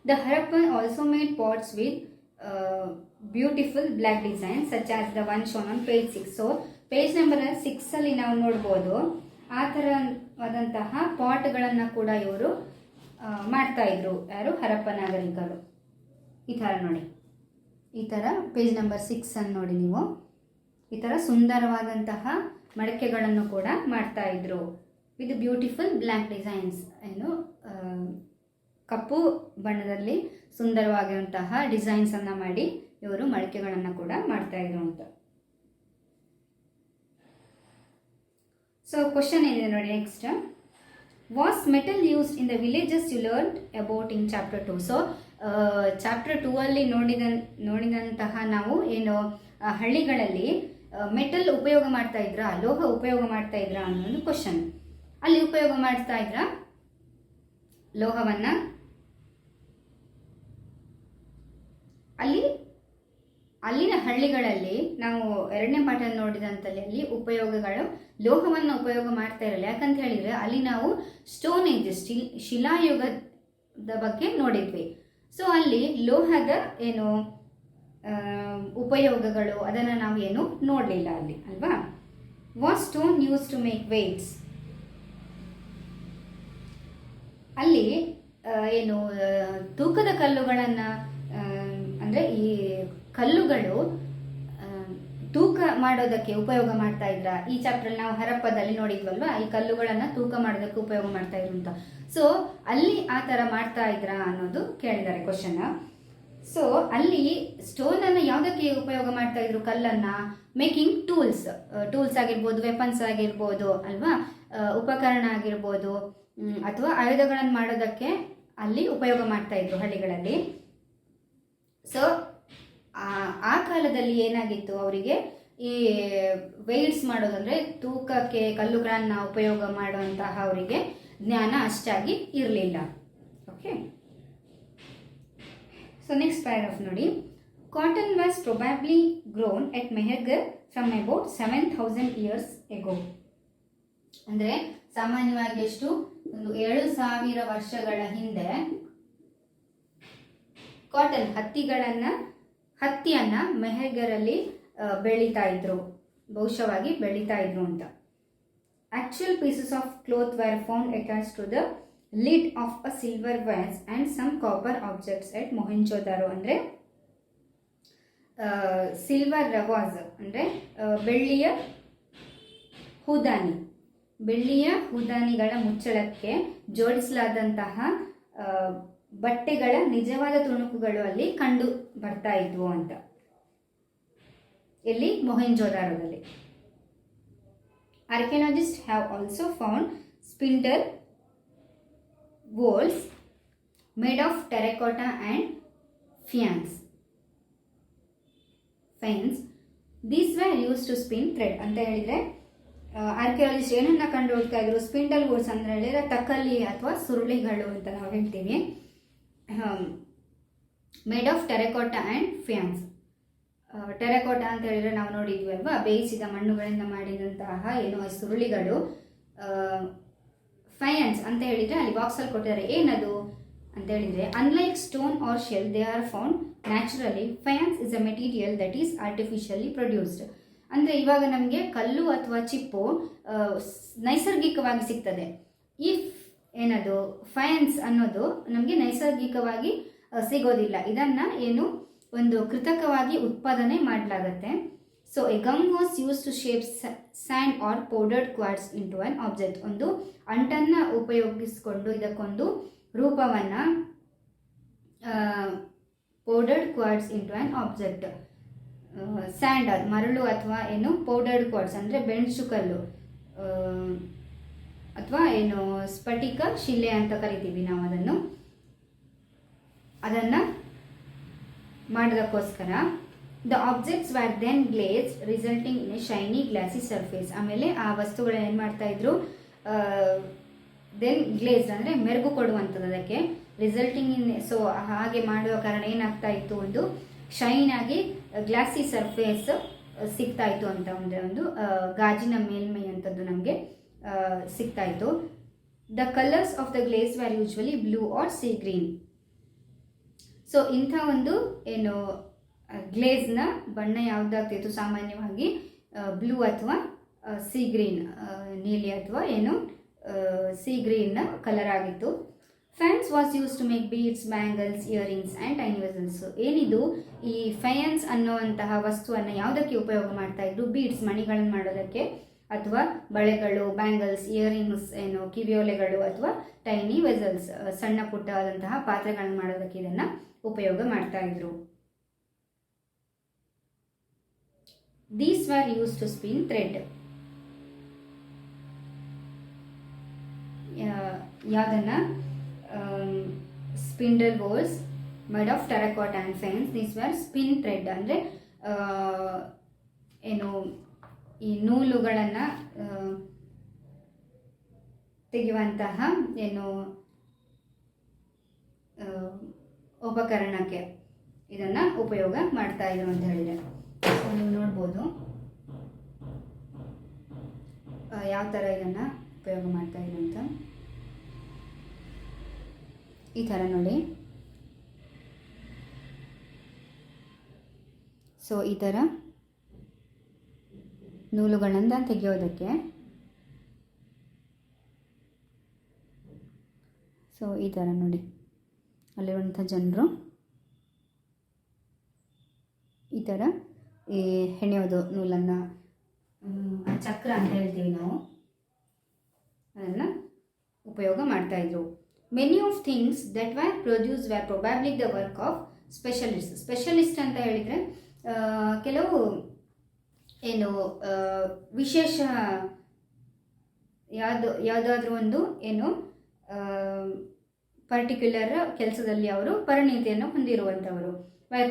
The Harappan also made pots with beautiful black design such as the one shown on page 6. So page number 6 ನಾವು ನೋಡ್ಬೋದು ಆ ಥರವಾದಂತಹ ಪಾಟ್ಗಳನ್ನು ಕೂಡ ಇವರು ಮಾಡ್ತಾ ಇದ್ರು. ಯಾರು? ಹರಪ್ಪ ನಾಗರಿಕರು. ಈ ಥರ ನೋಡಿ, ಈ ಥರ ಪೇಜ್ ನಂಬರ್ 6 ನೋಡಿ ನೀವು, ಈ ಥರ ಸುಂದರವಾದಂತಹ ಮಡಕೆಗಳನ್ನು ಕೂಡ ಮಾಡ್ತಾ ಇದ್ರು ವಿತ್ ಬ್ಯೂಟಿಫುಲ್ ಬ್ಲ್ಯಾಕ್ ಡಿಸೈನ್ಸ್. ಏನು ಕಪ್ಪು ಬಣ್ಣದಲ್ಲಿ ಸುಂದರವಾಗಿರುವಂತಹ ಡಿಸೈನ್ಸ್ ಅನ್ನ ಮಾಡಿ ಇವರು ಮಡಕೆಗಳನ್ನು ಕೂಡ ಮಾಡ್ತಾ ಇದ್ರು ಅಂತ. ಸೊ ಕ್ವಶನ್ ಏನಿದೆ ನೋಡಿ next. Was metal used in the villages you learn about in chapter 2. So chapter 2 ಅಲ್ಲಿ ನೋಡಿದಂತಹ ನಾವು ಏನು ಹಳ್ಳಿಗಳಲ್ಲಿ ಮೆಟಲ್ ಉಪಯೋಗ ಮಾಡ್ತಾ ಇದ್ರಾ, ಲೋಹ ಉಪಯೋಗ ಮಾಡ್ತಾ ಇದ್ರಾ ಅನ್ನೋದು ಕ್ವಶನ್. ಅಲ್ಲಿ ಉಪಯೋಗ ಮಾಡ್ತಾ ಇದ್ರಾ ಲೋಹವನ್ನ? ಅಲ್ಲಿನ ಹಳ್ಳಿಗಳಲ್ಲಿ ನಾವು 2ನೇ ಪಾಠ ನೋಡಿದಂತಲ್ಲಿ ಅಲ್ಲಿ ಉಪಯೋಗಗಳು ಲೋಹವನ್ನು ಉಪಯೋಗ ಮಾಡ್ತಾ ಇರಲ್ಲ. ಯಾಕಂತ ಹೇಳಿದ್ರೆ ಅಲ್ಲಿ ನಾವು ಸ್ಟೋನ್ ಏಜ್ ಶಿಲಾಯುಗದ ಬಗ್ಗೆ ನೋಡಿದ್ವಿ. ಸೊ ಅಲ್ಲಿ ಲೋಹದ ಏನು ಉಪಯೋಗಗಳು ಅದನ್ನು ನಾವು ಏನು ನೋಡಲಿಲ್ಲ ಅಲ್ಲಿ ಅಲ್ವಾ. Was stone use to make weights. ಅಲ್ಲಿ ಏನು ತೂಕದ ಕಲ್ಲುಗಳನ್ನು ಅಂದರೆ ಈ ಕಲ್ಲುಗಳು ತೂಕ ಮಾಡೋದಕ್ಕೆ ಉಪಯೋಗ ಮಾಡ್ತಾ ಇದ್ರ? ಈ ಚಾಪ್ಟರ್ ನಾವು ಹರಪ್ಪದಲ್ಲಿ ನೋಡಿದ್ವಲ್ವಾ, ಈ ಕಲ್ಲುಗಳನ್ನು ತೂಕ ಮಾಡೋದಕ್ಕೆ ಉಪಯೋಗ ಮಾಡ್ತಾ ಇದ್ರು ಅಂತ. ಸೊ ಅಲ್ಲಿ ಆ ಥರ ಮಾಡ್ತಾ ಇದ್ರ ಅನ್ನೋದು ಕೇಳಿದ್ದಾರೆ ಕ್ವಶನ್. ಸೊ ಅಲ್ಲಿ ಸ್ಟೋನ್ ಅನ್ನು ಯಾವುದಕ್ಕೆ ಉಪಯೋಗ ಮಾಡ್ತಾ ಇದ್ರು? ಕಲ್ಲನ್ನ ಮೇಕಿಂಗ್ ಟೂಲ್ಸ್ ಆಗಿರ್ಬೋದು, ವೆಪನ್ಸ್ ಆಗಿರ್ಬೋದು ಅಲ್ವಾ, ಉಪಕರಣ ಆಗಿರ್ಬೋದು, ಅಥವಾ ಆಯುಧಗಳನ್ನು ಮಾಡೋದಕ್ಕೆ ಅಲ್ಲಿ ಉಪಯೋಗ ಮಾಡ್ತಾ ಇದ್ರು ಹಳ್ಳಿಗಳಲ್ಲಿ. ಸೊ ಆ ಕಾಲದಲ್ಲಿ ಏನಾಗಿತ್ತು, ಅವರಿಗೆ ಈ ವೆಯ್ಟ್ಸ್ ಮಾಡೋದಂದ್ರೆ ತೂಕಕ್ಕೆ ಕಲ್ಲುಗಳನ್ನು ಉಪಯೋಗ ಮಾಡುವಂತಹ ಅವರಿಗೆ ಜ್ಞಾನ ಅಷ್ಟಾಗಿ ಇರಲಿಲ್ಲ. ಓಕೆ, ಸೊ ನೆಕ್ಸ್ಟ್ ಪ್ಯಾರಾಗ್ರಾಫ್ ನೋಡಿ. Cotton was probably grown at Mehrgarh from about 7000 years ago. ಅಂದರೆ ಸಾಮಾನ್ಯವಾಗಿ ಎಷ್ಟು, ಒಂದು 7000 ವರ್ಷಗಳ ಹಿಂದೆ ಕಾಟನ್ ಹತ್ತಿಯನ್ನ ಮೆಹರ್ಗರಲ್ಲಿ ಬೆಳೀತಾ ಇದ್ರು, ಬಹುಶಃವಾಗಿ ಬೆಳೀತಾ ಇದ್ರು ಅಂತ. Actual pieces of cloth were found attached to the lid of a silver vase and some copper objects at Mohenjodaro. ಅಂದರೆ ಸಿಲ್ವರ್ ವಾಸ್ ಅಂದರೆ ಬೆಳ್ಳಿಯ ಹೂದಾನಿಗಳ ಮುಚ್ಚಳಕ್ಕೆ ಜೋಡಿಸಲಾದಂತಹ ಬಟ್ಟೆಗಳ ನಿಜವಾದ ತುಣುಕುಗಳು ಅಲ್ಲಿ ಕಂಡು ಬರ್ತಾ ಇದ್ವು ಅಂತ. ಎಲ್ಲಿ? ಮೊಹೆಂಜೋದಾರೋದಲ್ಲಿ. Archaeologist have also found spindle whorls made of terracotta and faience. These were use to spin thread ಅಂತ ಹೇಳಿದರೆ ಆರ್ಕಿಯಾಲಜಿಸ್ಟ್ ಏನನ್ನ ಕಂಡು ಹುಡ್ತಾ ಇದ್ರು? ಸ್ಪಿಂಡಲ್ ವೋಲ್ಸ್ ಅಂದ್ರೆ ಹೇಳಿದ್ರೆ ತಕಲಿ ಅಥವಾ ಸುರುಳಿಗಳು ಅಂತ ನಾವು ಹೇಳ್ತೀವಿ. Made of terracotta and faience. Terracotta ಅಂತ ಹೇಳಿದ್ರೆ ನಾವು ನೋಡಿದ್ವಿ ಅಲ್ವಾ, ಬೇಯಿಸಿದ ಮಣ್ಣುಗಳಿಂದ ಮಾಡಿದಂತಹ ಏನು ಸುರುಳಿಗಳು. ಫೈನ್ಸ್ ಅಂತ ಹೇಳಿದ್ರೆ ಅಲ್ಲಿ ಬಾಕ್ಸಲ್ಲಿ ಕೊಟ್ಟಿದ್ದಾರೆ, ಏನದು ಅಂತ ಹೇಳಿದ್ರೆ unlike stone or shell they are found naturally. Faience is a material that is artificially produced. ಅಂದರೆ ಇವಾಗ ನಮಗೆ ಕಲ್ಲು ಅಥವಾ ಚಿಪ್ಪು ನೈಸರ್ಗಿಕವಾಗಿ ಸಿಗ್ತದೆ. ಏನದು ಫೈನ್ಸ್ ಅನ್ನೋದು ನಮಗೆ ನೈಸರ್ಗಿಕವಾಗಿ ಸಿಗೋದಿಲ್ಲ. ಇದನ್ನು ಏನು ಒಂದು ಕೃತಕವಾಗಿ ಉತ್ಪಾದನೆ ಮಾಡಲಾಗತ್ತೆ. So a gum was use to shape sand or powdered quartz into an object. ಒಂದು ಅಂಟನ್ನು ಉಪಯೋಗಿಸಿಕೊಂಡು ಇದಕ್ಕೊಂದು ರೂಪವನ್ನು powdered quartz into an object. Sand ಮರಳು ಅಥವಾ ಏನು ಪೌಡರ್ಡ್ ಕ್ವಾರ್ಟ್ಸ್ ಅಂದರೆ ಬೆಣಚುಕಲ್ಲು ಅಥವಾ ಏನು ಸ್ಫಟಿಕ ಶಿಲೆ ಅಂತ ಕರಿತೀವಿ ನಾವು ಅದನ್ನು ಮಾಡೋದಕ್ಕೋಸ್ಕರ. The objects were then glazed resulting in a shiny glassy surface. ಆಮೇಲೆ ಆ ವಸ್ತುಗಳು ಏನು ಮಾಡ್ತಾಯಿದ್ರು, ದೆನ್ ಗ್ಲೇಸ್ಡ್ ಅಂದರೆ ಮೆರುಗು ಕೊಡುವಂಥದ್ದು ಅದಕ್ಕೆ, ರಿಸಲ್ಟಿಂಗ್ ಇನ್, ಸೊ ಹಾಗೆ ಮಾಡುವ ಕಾರಣ ಏನಾಗ್ತಾ ಇತ್ತು, ಒಂದು ಶೈನ್ ಆಗಿ ಗ್ಲಾಸಿ ಸರ್ಫೇಸ್ ಸಿಗ್ತಾ ಇತ್ತು ಅಂತ, ಅಂದರೆ ಒಂದು ಗಾಜಿನ ಮೇಲ್ಮೈ ಅಂಥದ್ದು ನಮಗೆ ಸಿಗ್ತಾ ಇತ್ತು. The colours of the glaze were usually blue or sea green. So ಇಂಥ ಒಂದು ಏನು ಗ್ಲೇಸ್ನ ಬಣ್ಣ ಯಾವುದಾಗ್ತಿತ್ತು, ಸಾಮಾನ್ಯವಾಗಿ ಬ್ಲೂ ಅಥವಾ ಸೀ ಗ್ರೀನ್, ನೀಲಿ ಅಥವಾ ಏನು ಸೀ ಗ್ರೀನ್ನ ಕಲರ್ ಆಗಿತ್ತು. Faience was use to make beads, bangles, earrings and tiny vessels. ಏನಿದು ಈ ಫ್ಯಾನ್ಸ್ ಅನ್ನುವಂತಹ ವಸ್ತುವನ್ನು ಯಾವುದಕ್ಕೆ ಉಪಯೋಗ ಮಾಡ್ತಾ ಇದ್ರು, ಬೀಡ್ಸ್ ಮಣಿಗಳನ್ನು ಮಾಡೋದಕ್ಕೆ, ಅಥವಾ ಬಳೆಗಳು, ಬ್ಯಾಂಗಲ್ಸ್, ಇಯರಿಂಗ್ಸ್ ಏನು ಕಿವಿಯೋಲೆಗಳು, ಅಥವಾ ಟೈನಿ ವೆಸಲ್ಸ್ ಸಣ್ಣ ಪುಟ್ಟವಾದಂತಹ ಪಾತ್ರೆಗಳನ್ನು ಮಾಡೋದಕ್ಕೆ ಇದನ್ನು ಉಪಯೋಗ ಮಾಡ್ತಾ ಇದ್ರು. These were used to spin thread. ಯಾವುದನ್ನು spindle whorls made of terracotta and faience. These were spin thread ಅಂದರೆ ಏನು ಈ ನೂಲುಗಳನ್ನು ತೆಗೆಯುವಂತಹ ಏನು ಉಪಕರಣಕ್ಕೆ ಇದನ್ನು ಉಪಯೋಗ ಮಾಡ್ತಾ ಇದ್ರು ಅಂತ ಹೇಳಿದೆ. ನೀವು ನೋಡ್ಬೋದು ಯಾವ ಥರ ಇದನ್ನು ಉಪಯೋಗ ಮಾಡ್ತಾ ಇದ್ರು ಅಂತ. ಈ ಥರ ನೋಡಿ. ಸೊ ಈ ಥರ ನೂಲುಗಳನ್ನು ತೆಗೆಯೋದಕ್ಕೆ, ಸೊ ಈ ಥರ ನೋಡಿ ಅಲ್ಲಿರುವಂಥ ಜನರು ಈ ಥರ ಈ ಹೆಣೆಯೋದು ನೂಲನ್ನು, ಚಕ್ರ ಅಂತ ಹೇಳ್ತೀವಿ ನಾವು, ಅದನ್ನು ಉಪಯೋಗ ಮಾಡ್ತಾಯಿದ್ರು. Many of things that were produce var probably the work of specialist. Specialist ಅಂತ ಹೇಳಿದರೆ ಕೆಲವು ಏನು ವಿಶೇಷ ಯಾವುದಾದ್ರೂ ಒಂದು ಏನು ಪರ್ಟಿಕ್ಯುಲರ್ ಕೆಲಸದಲ್ಲಿ ಅವರು ಪರಿಣಿತಿಯನ್ನು ಹೊಂದಿರುವಂಥವರು. Were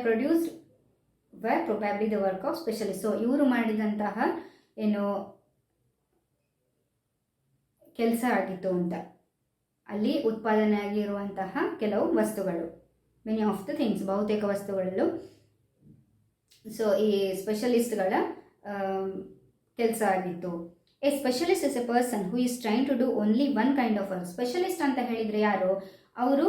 probably the work of specialist. ಸೊ ಇವರು ಮಾಡಿದಂತಹ ಏನು ಕೆಲಸ ಆಗಿತ್ತು ಅಂತ, ಅಲ್ಲಿ ಉತ್ಪಾದನೆ ಆಗಿರುವಂತಹ ಕೆಲವು ವಸ್ತುಗಳು, ಮೆನಿ ಆಫ್ ದ ಥಿಂಗ್ಸ್, ಬಹುತೇಕ ವಸ್ತುಗಳು. ಸೊ ಈ ಸ್ಪೆಷಲಿಸ್ಟ್ಗಳ ಕೆಲಸ ಆಗಿತ್ತು. A specialist is a person who is train to do only one kind of work. Specialist ಅಂತ ಹೇಳಿದರೆ ಯಾರು, ಅವರು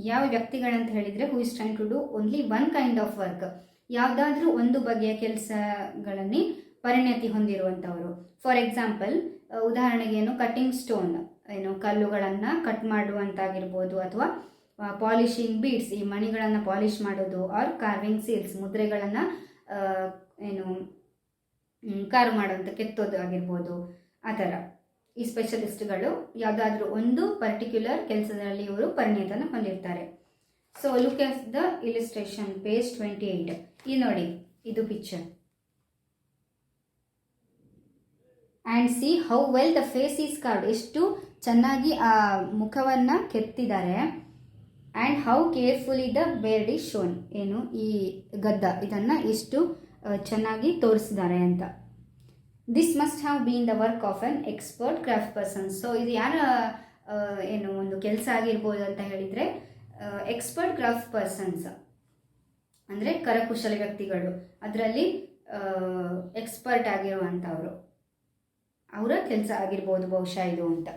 ಯಾವ ವ್ಯಕ್ತಿಗಳಂತ ಹೇಳಿದರೆ who is train to do only one kind of work, ಯಾವುದಾದ್ರೂ ಒಂದು ಬಗೆಯ ಕೆಲಸಗಳಲ್ಲಿ ಪರಿಣತಿ ಹೊಂದಿರುವಂಥವರು. ಫಾರ್ ಎಕ್ಸಾಂಪಲ್, ಉದಾಹರಣೆಗೆ ಏನು ಕಟ್ಟಿಂಗ್ ಸ್ಟೋನ್, ಏನು ಕಲ್ಲುಗಳನ್ನು ಕಟ್ ಮಾಡುವಂತಾಗಿರ್ಬೋದು, ಅಥವಾ ಪಾಲಿಶಿಂಗ್ ಬೀಡ್ಸ್, ಈ ಮಣಿಗಳನ್ನು ಪಾಲಿಶ್ ಮಾಡೋದು, ಆರ್ ಕಾರ್ವಿಂಗ್ ಸೀಲ್ಸ್, ಮುದ್ರೆಗಳನ್ನು ಏನು ಕಾರ್ವ್ ಮಾಡೋಂಥ ಕೆತ್ತೋದು ಆಗಿರ್ಬೋದು. ಆ ಥರ ಈ ಸ್ಪೆಷಲಿಸ್ಟ್ಗಳು ಯಾವುದಾದ್ರೂ ಒಂದು ಪರ್ಟಿಕ್ಯುಲರ್ ಕೆಲಸದಲ್ಲಿ ಇವರು ಪರಿಣಿತಿಯನ್ನು ಹೊಂದಿರ್ತಾರೆ. So look at the illustration page 28. ಈ ನೋಡಿ, ಇದು picture. And see how well the face is carved. ಎಷ್ಟು ಚೆನ್ನಾಗಿ ಆ ಮುಖವನ್ನು ಕೆತ್ತಿದ್ದಾರೆ. And how carefully the beard is shown. ಏನು ಈ ಗದ್ದ, ಇದನ್ನು ಎಷ್ಟು ಚೆನ್ನಾಗಿ ತೋರಿಸಿದ್ದಾರೆ ಅಂತ. This must have been the work of an expert craft person. So ಇದು ಯಾರ ಏನು ಒಂದು ಕೆಲಸ ಆಗಿರ್ಬೋದು ಅಂತ ಹೇಳಿದರೆ, ಎಕ್ಸ್ಪರ್ಟ್ ಕ್ರಾಫ್ಟ್ ಪರ್ಸನ್ಸ್ ಅಂದರೆ ಕರಕುಶಲ ವ್ಯಕ್ತಿಗಳು, ಅದರಲ್ಲಿ ಎಕ್ಸ್ಪರ್ಟ್ ಆಗಿರುವಂಥವರು, ಅವರ ಕೆಲಸ ಆಗಿರ್ಬೋದು ಬಹುಶಃ ಇದು ಅಂತ.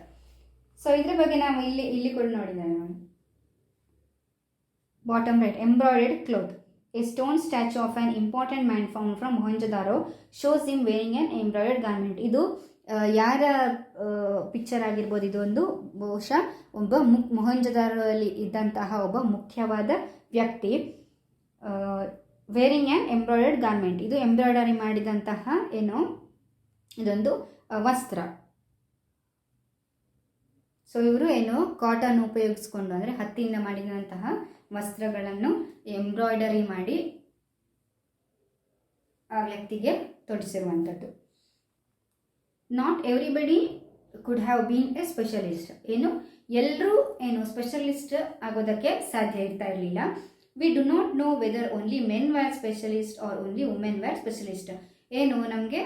ಸೊ ಇದ್ರ ಬಗ್ಗೆ ನಾವು ಇಲ್ಲಿ ಕೂಡ ನೋಡಿದ್ದೇವೆ ನೋಡಿ. Bottom right, embroidered cloth. A stone statue of an important man found from Mohenjo-daro shows him wearing an embroidered garment. ಇದು ಯಾರ ಪಿಕ್ಚರ್ ಆಗಿರ್ಬೋದು, ಇದು ಒಂದು ಬಹುಶಃ ಒಬ್ಬ ಮೊಹೆಂಜೊದಾರೋದಲ್ಲಿ ಇದ್ದಂತಹ ಒಬ್ಬ ಮುಖ್ಯವಾದ ವ್ಯಕ್ತಿ. ವೇರಿಂಗ್ ಆ್ಯನ್ ಎಂಬ್ರಾಯ್ಡರ್ಡ್ ಗಾರ್ಮೆಂಟ್, ಇದು ಎಂಬ್ರಾಯ್ಡರಿ ಮಾಡಿದಂತಹ ಏನು ಇದೊಂದು ವಸ್ತ್ರ. ಸೊ ಇವರು ಏನು ಕಾಟನ್ ಉಪಯೋಗಿಸ್ಕೊಂಡು ಅಂದರೆ ಹತ್ತಿಯಿಂದ ಮಾಡಿದಂತಹ ವಸ್ತ್ರಗಳನ್ನು ಎಂಬ್ರಾಯ್ಡರಿ ಮಾಡಿ ಆ ವ್ಯಕ್ತಿಗೆ ತೊಡಿಸಿರುವಂಥದ್ದು. Not everybody could have been a specialist. ಏನು ಎಲ್ಲರೂ ಏನು ಸ್ಪೆಷಲಿಸ್ಟ್ ಆಗೋದಕ್ಕೆ ಸಾಧ್ಯ ಇರ್ತಾ ಇರಲಿಲ್ಲ. We do not know whether only men were specialist or only women were specialist. ಏನು ನಮಗೆ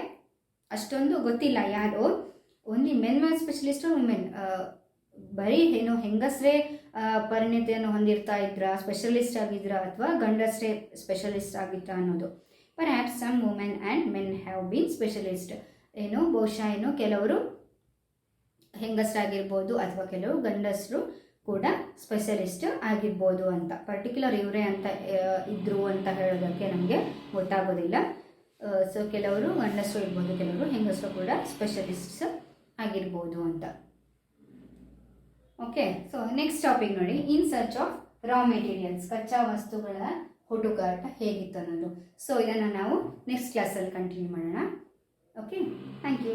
ಅಷ್ಟೊಂದು ಗೊತ್ತಿಲ್ಲ ಯಾರು only men were specialist women, ಬರೀ ಏನು ಹೆಂಗಸರೇ ಪರಿಣಿತಿಯನ್ನು ಹೊಂದಿರ್ತಾ ಇದ್ರ ಸ್ಪೆಷಲಿಸ್ಟ್ ಆಗಿದ್ರ ಅಥವಾ ಗಂಡಸರೇ ಸ್ಪೆಷಲಿಸ್ಟ್ ಆಗಿದ್ರ ಅನ್ನೋದು. Perhaps some women and men have been specialist. ಏನು ಬಹುಶಃ ಏನು ಕೆಲವರು ಹೆಂಗಸರಾಗಿರ್ಬೋದು ಅಥವಾ ಕೆಲವು ಗಂಡಸರು ಕೂಡ ಸ್ಪೆಷಲಿಸ್ಟ್ ಆಗಿರ್ಬೋದು ಅಂತ. ಪರ್ಟಿಕ್ಯುಲರ್ ಇವರೇ ಅಂತ ಇದ್ರು ಅಂತ ಹೇಳೋದಕ್ಕೆ ನಮಗೆ ಗೊತ್ತಾಗೋದಿಲ್ಲ. ಸೊ ಕೆಲವರು ಗಂಡಸರು ಇರ್ಬೋದು, ಕೆಲವರು ಹೆಂಗಸರು ಕೂಡ ಸ್ಪೆಷಲಿಸ್ಟ್ಸ್ ಆಗಿರ್ಬೋದು ಅಂತ. ಓಕೆ, ಸೊ ನೆಕ್ಸ್ಟ್ ಟಾಪಿಕ್ ನೋಡಿ, in search of raw materials, ಕಚ್ಚಾ ವಸ್ತುಗಳ ಹುಡುಕಾಟ ಹೇಗಿತ್ತು ಅನ್ನೋದು. ಸೊ ಇದನ್ನು ನಾವು ನೆಕ್ಸ್ಟ್ ಕ್ಲಾಸಲ್ಲಿ ಕಂಟಿನ್ಯೂ ಮಾಡೋಣ. Okay, thank you.